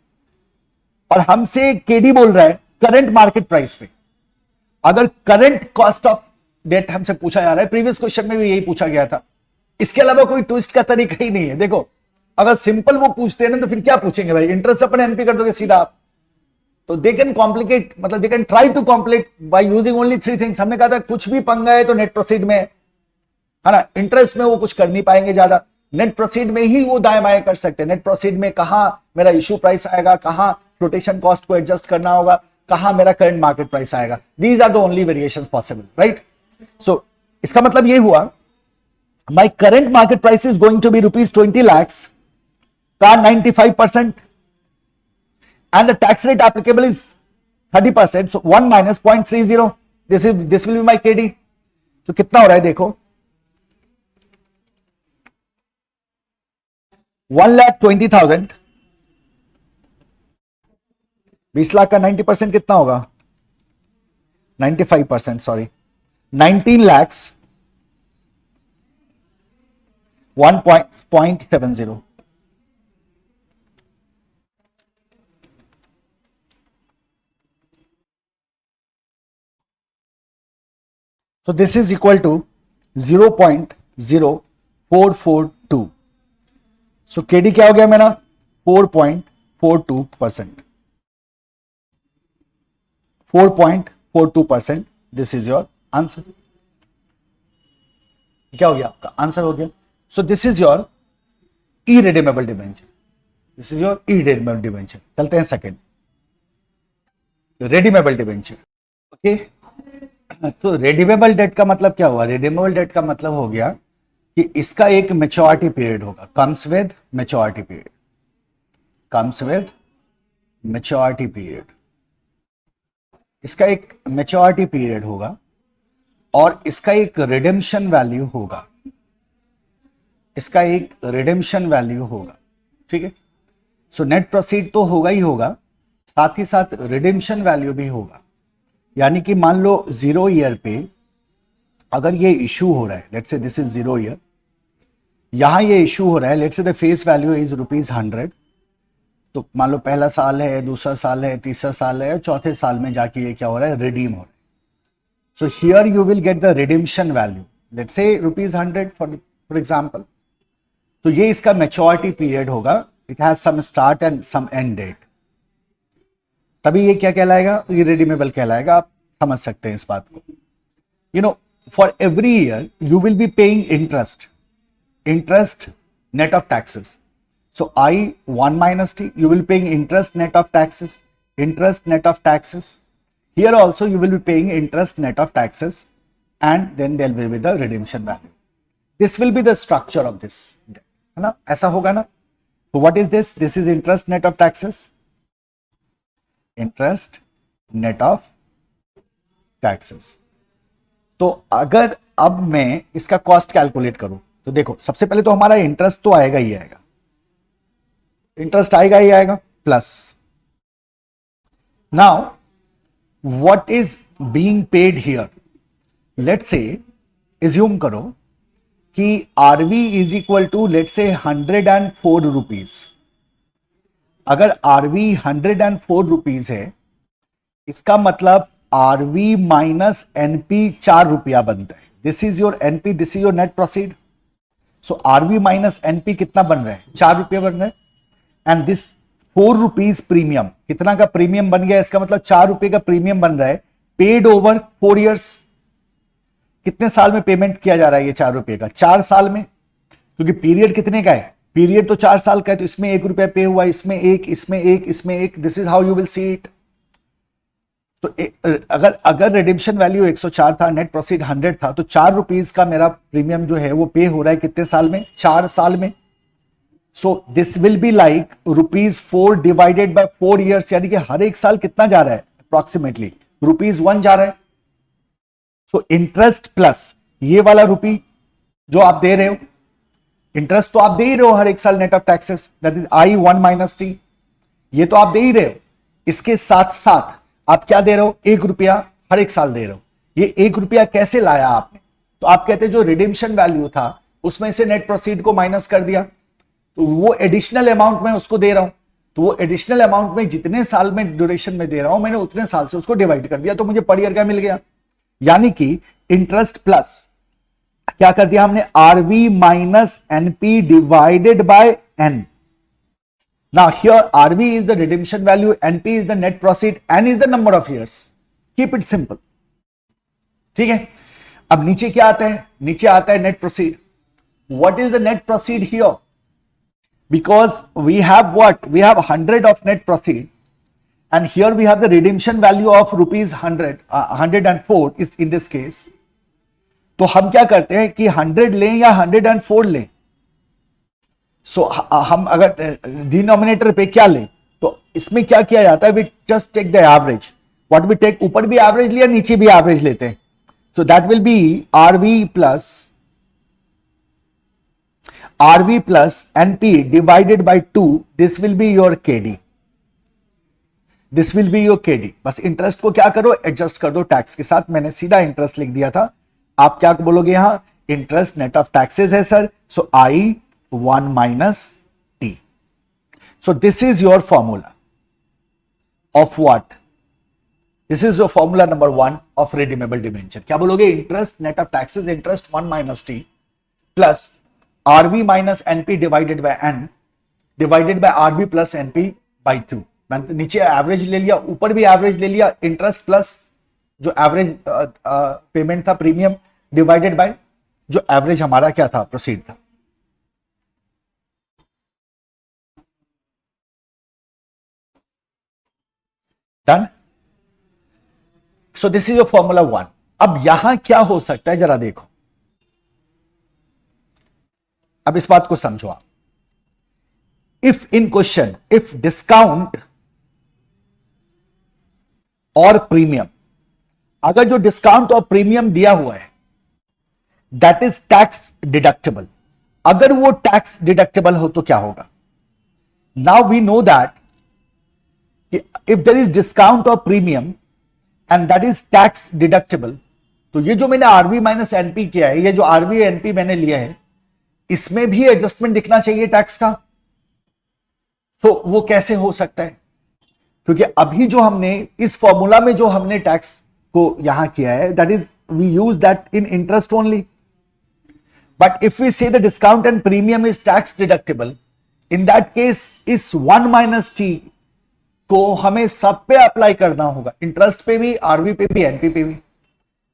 और हमसे केडी बोल रहा है करंट मार्केट प्राइस पे। अगर करंट कॉस्ट ऑफ डेट हमसे पूछा जा रहा है, प्रीवियस क्वेश्चन में भी यही पूछा गया था, इसके अलावा कोई ट्विस्ट का तरीका ही नहीं है। देखो अगर सिंपल वो पूछते हैं ना तो फिर क्या पूछेंगे भाई, इंटरेस्ट अपन एनपी कर दोगे सीधा आप। तो दे कैन कॉम्प्लिकेट, मतलब they can try to complicate by using only 3 things. हमने कहा था कुछ भी पंगा है तो नेट प्रोसीड में है ना, इंटरेस्ट में वो कुछ कर नहीं पाएंगे ज्यादा, नेट प्रोसीड में ही वो दाएं बाएं कर सकते हैं। नेट प्रोसीड में कहां मेरा इशू प्राइस आएगा, कहां फ्लोटेशन कॉस्ट को एडजस्ट करना होगा, कहां मेरा करंट मार्केट प्राइस आएगा, these are the only variations possible, right. So इसका मतलब ये हुआ my current market price is going to be ₹20 lakhs का 95% and the tax rate applicable is 30%, so 1 minus 0.30, this will be my KD। तो कितना हो रहा है देखो, 1,20,000, 20 लाख का 90% कितना होगा, 95%, sorry 19 lakhs 1.70। So this is equal to 0.0442। So KD क्या हो गया मेरा, 4.42%, 4.42%। This is your answer. क्या हो गया, आपका आंसर हो गया। सो this is your irredeemable debenture, this is your irredeemable debenture. चलते हैं सेकंड, रेडीमेबल डिबेंचर। ओके, तो रेडीमेबल डेट का मतलब क्या हुआ, रेडीमेबल डेट का मतलब हो गया कि इसका एक मैच्योरिटी पीरियड होगा, comes with maturity period, comes with maturity period. इसका एक मैच्योरिटी पीरियड होगा और इसका एक रिडेम्पशन वैल्यू होगा, इसका एक रिडेम्पशन वैल्यू होगा। ठीक है, सो नेट प्रोसीड तो होगा ही होगा, साथ ही साथ रिडेम्पशन वैल्यू भी होगा। यानी कि मान लो 0 ईयर पे अगर ये इशू हो रहा है, let's say this is 0 year, यहां ये इशू हो रहा है, let's say the face value is ₹100। तो मान लो पहला साल है, दूसरा साल है, तीसरा साल है, चौथे साल में जाके ये क्या हो रहा है, रिडीम हो रहा है। So here you will get the redemption value, let's say ₹100 for example. तो ये इसका मैच्योरिटी पीरियड होगा, it has some start and some end date, तभी ये क्या कहलाएगा, इरिडीमेबल कहलाएगा। आप समझ सकते हैं इस बात को। You know, for every year you will be paying interest, interest net of taxes. So I1 minus t, you will be paying interest net of taxes, interest net of taxes. Here also you will be paying interest net of taxes, and then there will be the redemption value. This will be the structure of this debt, है ना, ऐसा होगा ना। So what is this? This is interest net of taxes, interest net of taxes. तो अगर अब मैं इसका कॉस्ट कैलकुलेट करूं तो देखो, सबसे पहले तो हमारा इंटरेस्ट तो आएगा ही आएगा, इंटरेस्ट आएगा ही आएगा, plus now what is being paid here, let's say assume करो कि RV is equal to let say 104 rupees. अगर आरवी 104 रुपीज है, इसका मतलब आरवी माइनस एनपी 4 रुपया बनता है। This is your NP, this is your net proceed. So RV minus NP कितना बन रहा है? 4 रुपया बन रहा है। एंड दिस 4 रुपीज प्रीमियम, कितना का प्रीमियम बन गया? इसका मतलब 4 रुपए का प्रीमियम बन रहा है, पेड ओवर 4 ईयर्स। कितने साल में पेमेंट किया जा रहा है ये 4 रुपए का? 4 साल में, क्योंकि पीरियड कितने का है? पीरियड तो 4 साल का है, तो इसमें 1 रुपया पे हुआ, इसमें एक, इसमें एक, इसमें एक। This is how you will see it. तो अगर रिडेम्पशन वैल्यू 104 था, नेट प्रोसीड 100 था, तो 4 रुपीज का मेरा प्रीमियम जो है वो पे हो रहा है कितने साल में? 4 साल में। सो this will be like ₹4 divided by 4 years, यानी कि हर एक साल कितना जा रहा है? अप्रोक्सीमेटली ₹1 जा रहा है। सो इंटरेस्ट प्लस ये वाला रुपी जो आप दे रहे हो, इंटरेस्ट तो आप दे ही रहे हो हर एक साल, net of taxes, that is I1 minus T, ये तो आप दे ही रहे हो। इसके साथ साथ आप क्या दे रहे हो? 1 रुपया हर एक साल दे रहे हो। ये 1 रुपया कैसे लाया आपने? तो आप कहते हैं जो रिडेम्पशन वैल्यू था उसमें से नेट प्रोसीड को माइनस कर दिया, तो वो एडिशनल अमाउंट में उसको दे रहा हूं। तो वो एडिशनल अमाउंट में जितने साल में ड्यूरेशन में दे रहा हूं, मैंने उतने साल से उसको डिवाइड कर दिया, तो मुझे पर ईयर का मिल गया। यानी कि इंटरेस्ट प्लस क्या कर दिया हमने? RV minus NP divided by N. Now here RV is the redemption value, NP is the net proceed, N is the number of years. Keep it simple. ठीक है। अब नीचे क्या आता है? नीचे आता है net proceed. What is the net proceed here? Because we have what? We have 100 of net proceed, and here we have the redemption value of ₹100, 104 is in this case. तो हम क्या करते हैं कि 100 लें या 104 लें? सो हम अगर डिनोमिनेटर पे क्या लें, तो इसमें क्या किया जाता है? We just take the average. What we take, ऊपर भी एवरेज लिया, नीचे भी एवरेज लेते हैं। So that will be RV plus NP divided by 2। This will be your KD, this will be your KD. बस इंटरेस्ट को क्या करो? एडजस्ट कर दो टैक्स के साथ। मैंने सीधा इंटरेस्ट लिख दिया था, आप क्या बोलोगे यहां? इंटरेस्ट नेट ऑफ टैक्सेस है sir, so I1 minus T. So this is your formula of what? This is your formula number 1 of redeemable debenture. क्या बोलोगे? Interest net of taxes, interest 1 minus T plus RV minus NP divided by N divided by RB plus NP by 2. मैंने नीचे एवरेज ले लिया, ऊपर भी एवरेज ले लिया, इंटरेस्ट प्लस जो एवरेज पेमेंट था प्रीमियम डिवाइडेड बाय जो एवरेज हमारा क्या था? प्रोसीड था। Done. So this is your formula 1। अब यहां क्या हो सकता है जरा देखो, अब इस बात को समझो आप। If in question, if discount और प्रीमियम, अगर जो डिस्काउंट और प्रीमियम दिया हुआ है दैट इज टैक्स डिडक्टेबल, अगर वो टैक्स डिडक्टेबल हो तो क्या होगा? Now we know that if there is discount or premium and that is tax deductible, तो ये जो मैंने आरवी माइनस एनपी किया है, ये जो आरवी एनपी मैंने लिया है, इसमें भी एडजस्टमेंट दिखना चाहिए टैक्स का। तो वो कैसे हो सकता है? क्योंकि अभी जो हमने इस फॉर्मूला में जो हमने टैक्स को यहां किया है, that is we use that in interest only. But if we say the discount and premium is tax deductible, in that case is 1 minus T को हमें सब पे अप्लाई करना होगा, इंटरेस्ट पे भी, आरवी पे भी, एनपी पे भी।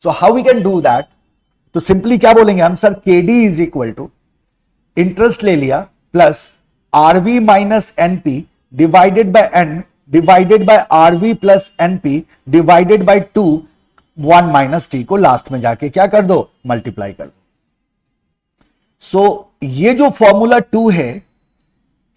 So how we can do that? तो सिंपली क्या बोलेंगे हम? Sir KD is equal to interest ले लिया plus RV minus NP divided by N divided by RV plus NP divided by 2, 1 minus T को लास्ट में जाके क्या कर दो? मल्टीप्लाई कर दो। सो ये जो फॉर्मूला 2 है,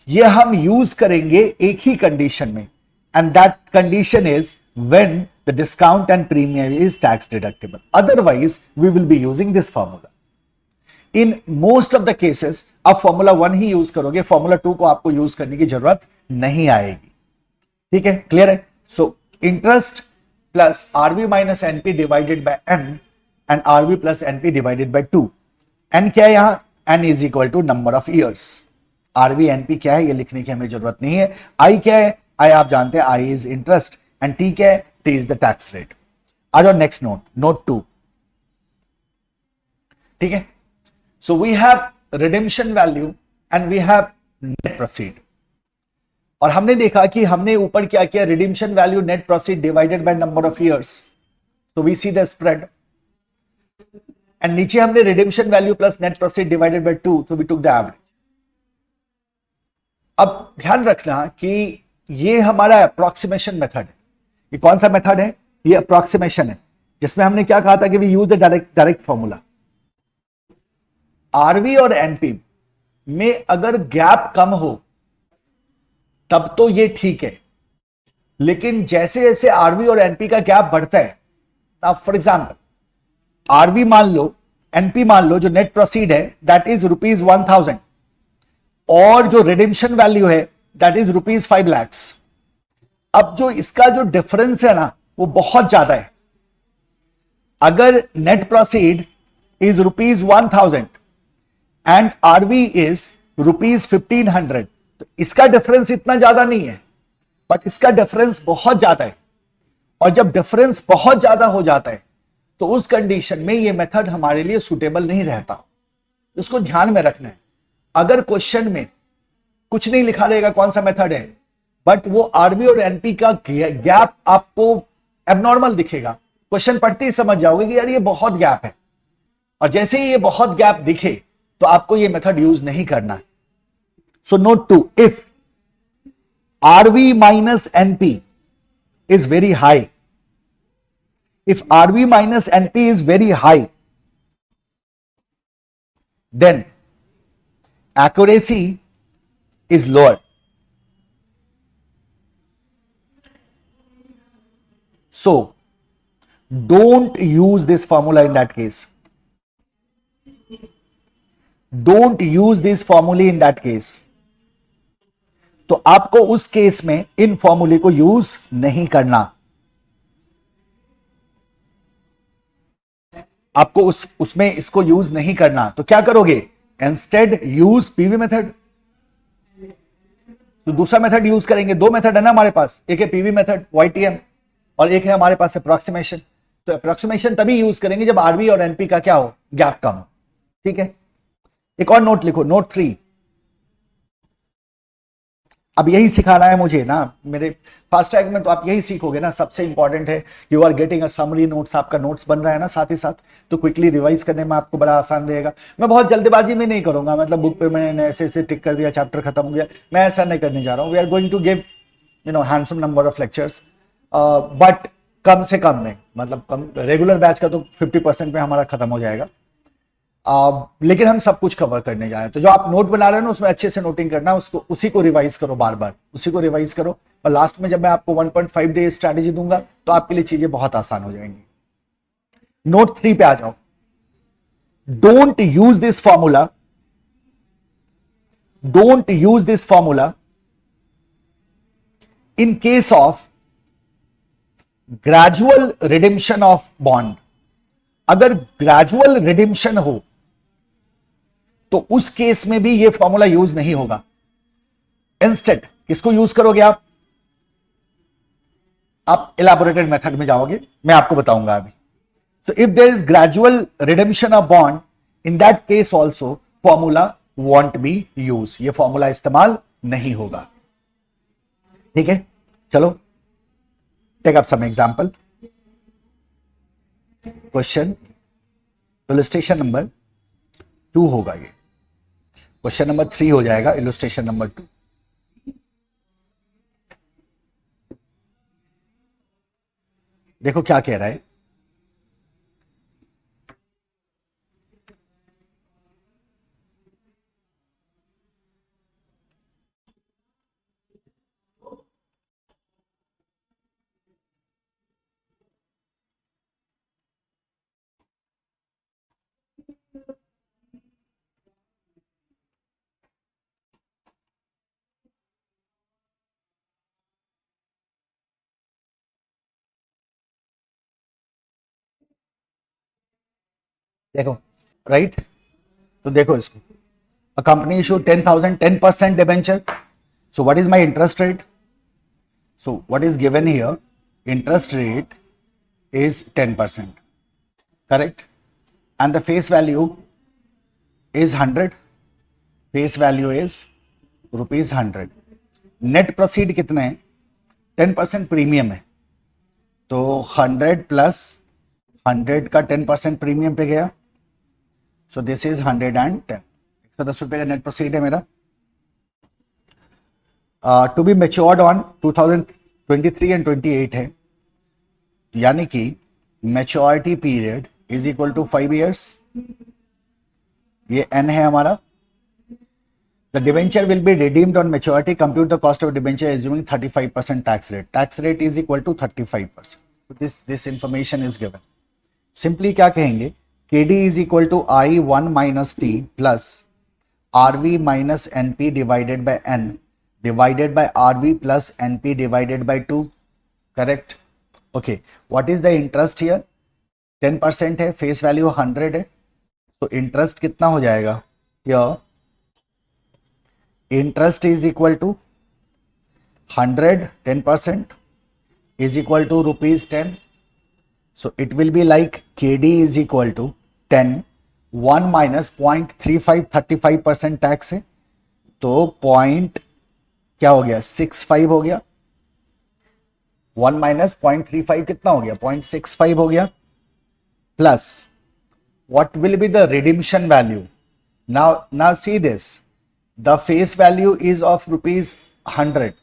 ये हम यूज करेंगे एक ही कंडीशन में, and that condition is when the discount and premium is tax deductible. Otherwise we will be using this formula. In most of the cases आप फॉर्मूला 1 ही यूज करोगे, फॉर्मूला 2 को आपको यूज करने की जरूरत नहीं आएगी। ठीक है, क्लियर है? So interest plus RV minus NP divided by N and RV plus NP divided by 2, N क्या है यहां, N is equal to number of years. RV NP क्या है ये लिखने की हमें जरूरत नहीं है। आई क्या है, आई आप जानते हैं, I is interest, and T क्या है, T is the tax rate. आ जाओ नेक्स्ट नोट, नोट 2। ठीक है, so we have redemption value and we have net proceed. और हमने देखा कि हमने ऊपर क्या किया, redemption value net proceed divided by number of years, तो we see the spread. And नीचे हमने redemption value plus net proceed divided by 2, so we took the average. अब ध्यान रखना कि ये हमारा अप्रोक्सीमेशन मेथड है। ये कौन सा मेथड है, ये अप्रोक्सीमेशन है, जिसमें हमने क्या कहा था कि we use the direct formula. RV और एनपी में अगर गैप कम हो तब तो ये ठीक है, लेकिन जैसे जैसे आरवी और एनपी का गैप बढ़ता है, अब फॉर एग्जाम्पल आरवी मान लो, एनपी मान लो, जो नेट प्रोसीड है दैट इज ₹1000 और जो रिडेम्पशन वैल्यू है दैट इज ₹5 lakhs। अब जो इसका जो डिफरेंस है ना वो बहुत ज्यादा है। अगर net proceed is ₹1000 and RV is ₹1500, तो इसका डिफरेंस इतना ज्यादा नहीं है, बट इसका डिफरेंस बहुत ज्यादा है। और जब डिफरेंस बहुत ज्यादा हो जाता है तो उस कंडीशन में ये मेथड हमारे लिए सुटेबल नहीं रहता। इसको ध्यान में रखना है। अगर क्वेश्चन में कुछ नहीं लिखा रहेगा कौन सा मेथड है, बट वो आरवी और एनपी का गैप आपको एबनॉर्मल दिखेगा, क्वेश्चन पढ़ते ही समझ जाओगे कि यार ये बहुत गैप है। और जैसे ही ये बहुत गैप दिखे तो आपको ये मेथड यूज नहीं करना है। So note 2, if RV minus NP is very high, if RV minus NP is very high, then accuracy is lower. So don't use this formula in that case. Don't use this formula in that case. तो आपको उस केस में इन फॉर्मूले को यूज नहीं करना। आपको उसमें इसको यूज नहीं करना, तो क्या करोगे, इंस्टेड यूज पीवी मेथड। तो दूसरा मेथड यूज करेंगे। दो मेथड है ना हमारे पास, एक है पीवी मेथड YTM और एक है हमारे पास अप्रोक्सीमेशन। तो अप्रोक्सीमेशन तभी यूज करेंगे जब आरवी और एनपी का क्या हो, गैप कम हो। ठीक है, एक और नोट लिखो, नोट 3। अब यही सिखाना है मुझे ना, मेरे फास्ट ट्रैक में तो आप यही सीखोगे ना। सबसे इंपॉर्टेंट है you are getting a summary notes, आपका नोट्स बन रहा है ना साथ ही साथ, तो क्विकली रिवाइज करने में आपको बड़ा आसान रहेगा। मैं बहुत जल्दबाजी में नहीं करूंगा, मतलब बुक पे मैंने ऐसे ऐसे टिक कर दिया, चैप्टर खत्म हो गया, मैं ऐसा नहीं करने जा रहा हूँ। We are going to give handsome number of lectures, but कम से कम में, मतलब कम, रेगुलर बैच का तो 50% में हमारा खत्म हो जाएगा। लेकिन हम सब कुछ कवर करने जाए, तो जो आप नोट बना रहे हो ना उसमें अच्छे से नोटिंग करना, उसको उसी को रिवाइज करो, बार बार उसी को रिवाइज करो। और लास्ट में जब मैं आपको 1.5 डे स्ट्रैटेजी दूंगा तो आपके लिए चीजें बहुत आसान हो जाएंगी। नोट 3 पे आ जाओ। Don't use this formula, don't use this formula in case of gradual redemption of bond. अगर ग्रेजुअल रिडेम्पशन हो तो उस केस में भी ये फॉर्मूला यूज नहीं होगा। इंस्टेड किसको यूज करोगे आप इलैबोरेटेड मेथड में जाओगे, मैं आपको बताऊंगा अभी। So if there is gradual redemption of bond, in that case also formula won't be use, ये फॉर्मूला इस्तेमाल नहीं होगा। ठीक है, चलो take up some example. Question illustration number 2 होगा ये, क्वेश्चन नंबर 3 हो जाएगा, इलस्ट्रेशन नंबर 2। देखो क्या कह रहा है, देखो राइट, तो देखो इसको, a company issue 10,000 10% debenture. So what is my interest rate? So what is given here? Interest rate is 10%, correct? And the face value is 100. Face value is rupees 100. Net proceed कितने हैं? 10% प्रीमियम है, तो 100 प्लस 100 का 10% प्रीमियम पे गया, सो दिस इज 110. 110 रुपए का नेट प्रोसीड है मेरा. To be matured on 2023 and 28 है, यानी कि maturity period is equal to 5 years. ये n है हमारा. The debenture will be redeemed on maturity. Compute the cost of debenture assuming 35% tax rate. Tax rate is equal to 35%. So this information is given. Simply क्या कहेंगे? KD is equal to I1 minus T plus RV minus NP divided by N divided by RV plus NP divided by 2. Correct? Okay. What is the interest here? 10% है, face value 100 है, तो interest कितना हो जाएगा? Here interest is equal to 100, 10% is equal to rupees 10. So it will be like KD is equal to 10, 1 minus 0.35, 35% tax है, तो point क्या हो गया? 65 हो गया. 1 minus 0.35 कितना हो गया? 0.65 हो गया. Plus what will be the redemption value? Now see this. The face value is of rupees 100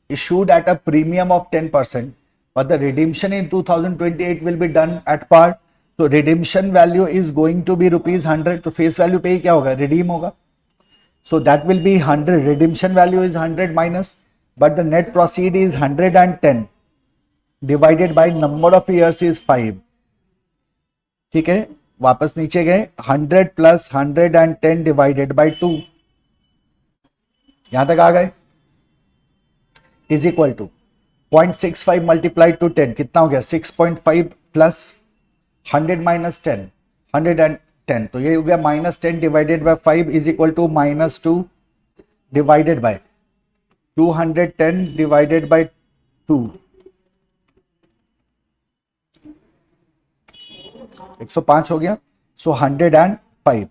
issued at a premium of 10%, but the redemption in 2028 will be done at par. So redemption value is going to be rupees 100. तो face value पे ही क्या होगा? Redeem होगा. So that will be 100. Redemption value is 100 minus, but the net proceed is 110 divided by number of years is 5. ठीक है, वापस नीचे गए. 100 plus 110 divided by 2. यहां तक आ गए. Is equal to 0.65 multiplied to 10 कितना हो गया? 6.5 प्लस 100 माइनस 10, 110, तो ये हो गया -10 divided by 5 is equal to -2 divided by 210 divided by 2, 105 हो गया. So 105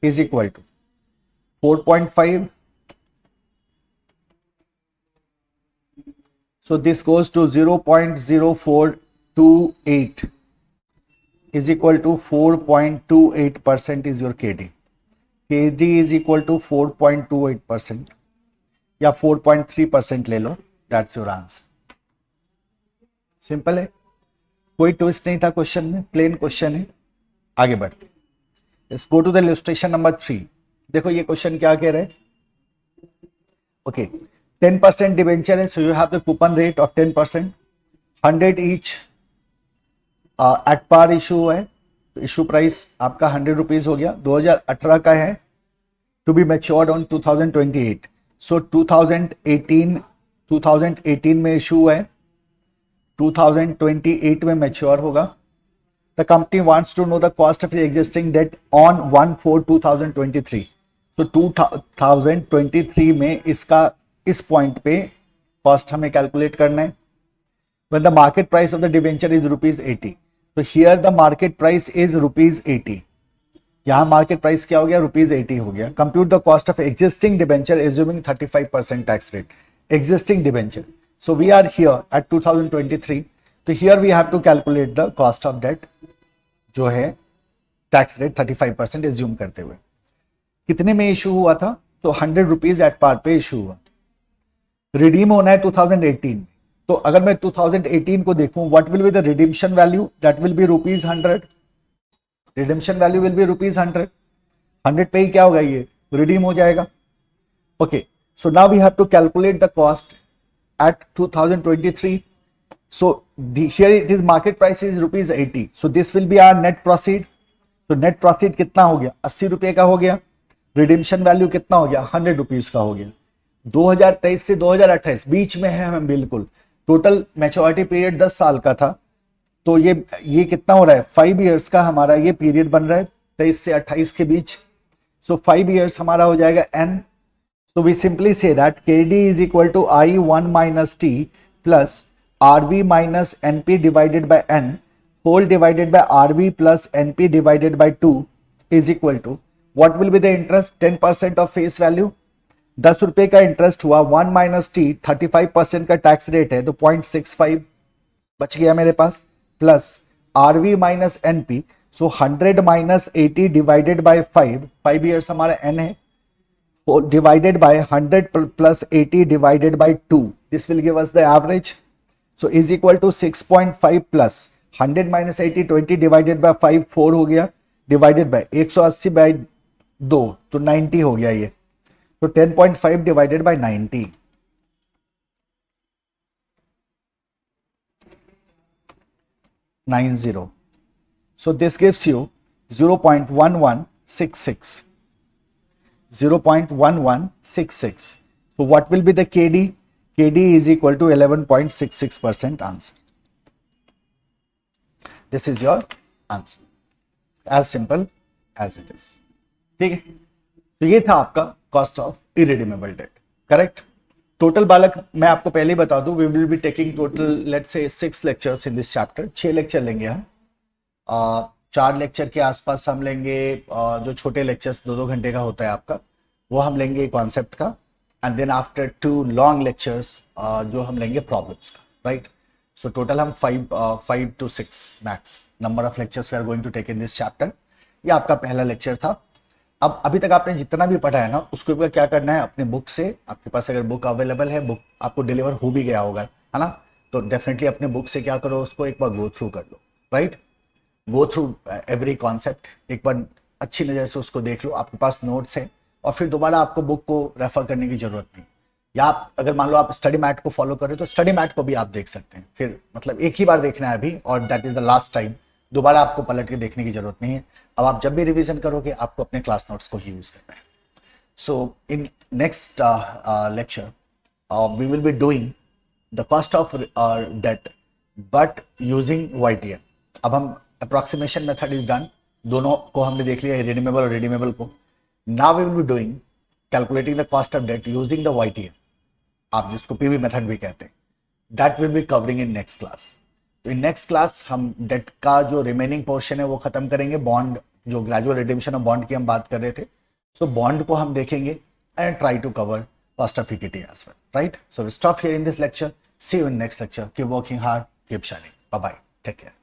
is equal to 4.5. So this goes to 0.0428 is equal to 4.28% is your KD. KD is equal to 4.28% या 4.3% ले लो. That's your answer. सिंपल है, कोई ट्विस्ट नहीं था क्वेश्चन में, प्लेन क्वेश्चन है. आगे बढ़ते. Let's go to the illustration number 3. देखो ये क्वेश्चन क्या कह रहे हैं. ओके, 10% डिबेंचर है, so you have the coupon rate of 10%, 100 each at par issue है, तो इशू प्राइस आपका 100 रुपीज हो गया. 2018 का है, to be matured on 2028. So 2018 में इशू है, 2028 में मैच्योर होगा. The company wants to know the cost of existing debt on 1/4/2023. So 2023 में इसका इस पॉइंट पे कॉस्ट हमें कैलकुलेट करना है. When the market price of the debenture is rupees 80, so here the market price is rupees 80. यहाँ market price क्या हो गया? rupees 80 हो गया. Compute the cost of existing debenture assuming 35% tax rate. Existing debenture. So we are here at 2023. So here we have to calculate the cost of debt, जो है tax rate 35% assume करते हुए. कितने में इशू हुआ था? तो 100 रुपीज एट पार पे इशू हुआ. रिडीम होना है 2018. तो अगर मैं 2018 को देखूं, what will be the redemption value? That will be rupees 100. रिडीम्पशन value will be rupees 100. 100 पे ही क्या होगा? ये रिडीम हो जाएगा. Okay, so now we have to calculate the cost at 2023. So here it is market price is rupees 80. So this will be our net proceed. तो नेट प्रोसीड कितना हो गया? 80 रुपए का हो गया. रिडीम्पशन वैल्यू कितना हो गया? 100 रुपीज का हो गया. 2023 से 2028 बीच में है हम बिल्कुल. टोटल मैच्योरिटी पीरियड 10 साल का था, तो ये कितना हो रहा है? 5 इयर्स का हमारा ये पीरियड बन रहा है 23 से 28 के बीच. सो 5 years हमारा हो जाएगा n. So we simply say that KD is equal to I1 minus T plus RV minus NP divided by N whole divided by RV plus NP divided by 2 is equal to what will be the interest? 10% of face value. 10 रुपए का इंटरेस्ट हुआ, 1 माइनस टी 35% का टैक्स रेट है तो 0.65 बच गया मेरे पास, plus RV minus NP, so 100 minus 80 divided by 5 years हमारा एन है, divided by 100 plus 80 divided by 2. This will give us the average. So is equal to 6.5 plus 100 minus 80 20 divided by 5 4 हो गया, divided by 180 by 2 तो 90 हो गया ये. तो 10.5 divided by 90. 90. So this gives you 0.1166. 0.1166. So what will be the KD? KD is equal to 11.66% answer. This is your answer. As simple as it is. ठीक है, तो ये था आपका cost of irredeemable debt. Correct. Total बालक मैं आपको पहले ही बता दूं, we will be taking total let's say 6 lectures in this chapter. 6 lecture लेंगे हम. 4 लेक्चर के आसपास हम लेंगे जो छोटे लेक्चर्स 2-2 घंटे का होता है आपका, वो हम लेंगे कॉन्सेप्ट का. And then after 2 long lectures जो हम लेंगे प्रॉब्लम्स का. राइट. सो टोटल हम 5 to 6 max number of lectures we are going to take in this chapter. ये आपका पहला लेक्चर था. अब अभी तक आपने जितना भी पढ़ा है ना, उसको क्या करना है, अपने बुक से, आपके पास अगर बुक अवेलेबल है, बुक आपको डिलीवर हो भी गया होगा, है ना, तो डेफिनेटली अपने बुक से क्या करो, उसको एक बार गो थ्रू कर लो. Right. Go through every concept, एक बार अच्छी नज़र से उसको देख लो. आपके पास नोट्स है और फिर दोबारा आपको बुक को रेफर करने की जरूरत नहीं. या आप अगर मान लो आप स्टडी मैट को फॉलो कर रहे हो तो स्टडी मैट को भी आप देख सकते हैं. फिर मतलब एक ही बार देखना है अभी, और that is the last time. दोबारा आपको पलट के देखने की जरूरत नहीं है. अब आप जब भी रिवीजन करोगे आपको अपने क्लास नोट्स को ही यूज करना है. So in next lecture we will be doing the cost of debt but using YTM. अब हम अप्रोक्सीमेशन मेथड इज डन, दोनों को हमने देख लिया, रिडीमेबल और रिडीमेबल को. Now we will be doing calculating the cost of debt using the YTM, आप जिसको PV मेथड भी कहते हैं. That will be covering in next class. तो इन नेक्स्ट क्लास हम डेट का जो रिमेनिंग पोर्शन है वो खत्म करेंगे. बॉन्ड जो ग्रेजुअल रिडेम्पशन ऑफ बॉन्ड की हम बात कर रहे थे, सो बॉन्ड को हम देखेंगे and try to cover cost of equity as well. Right. So we stop here in this lecture. See you in next lecture. Keep working hard, keep shining. Bye bye, take care.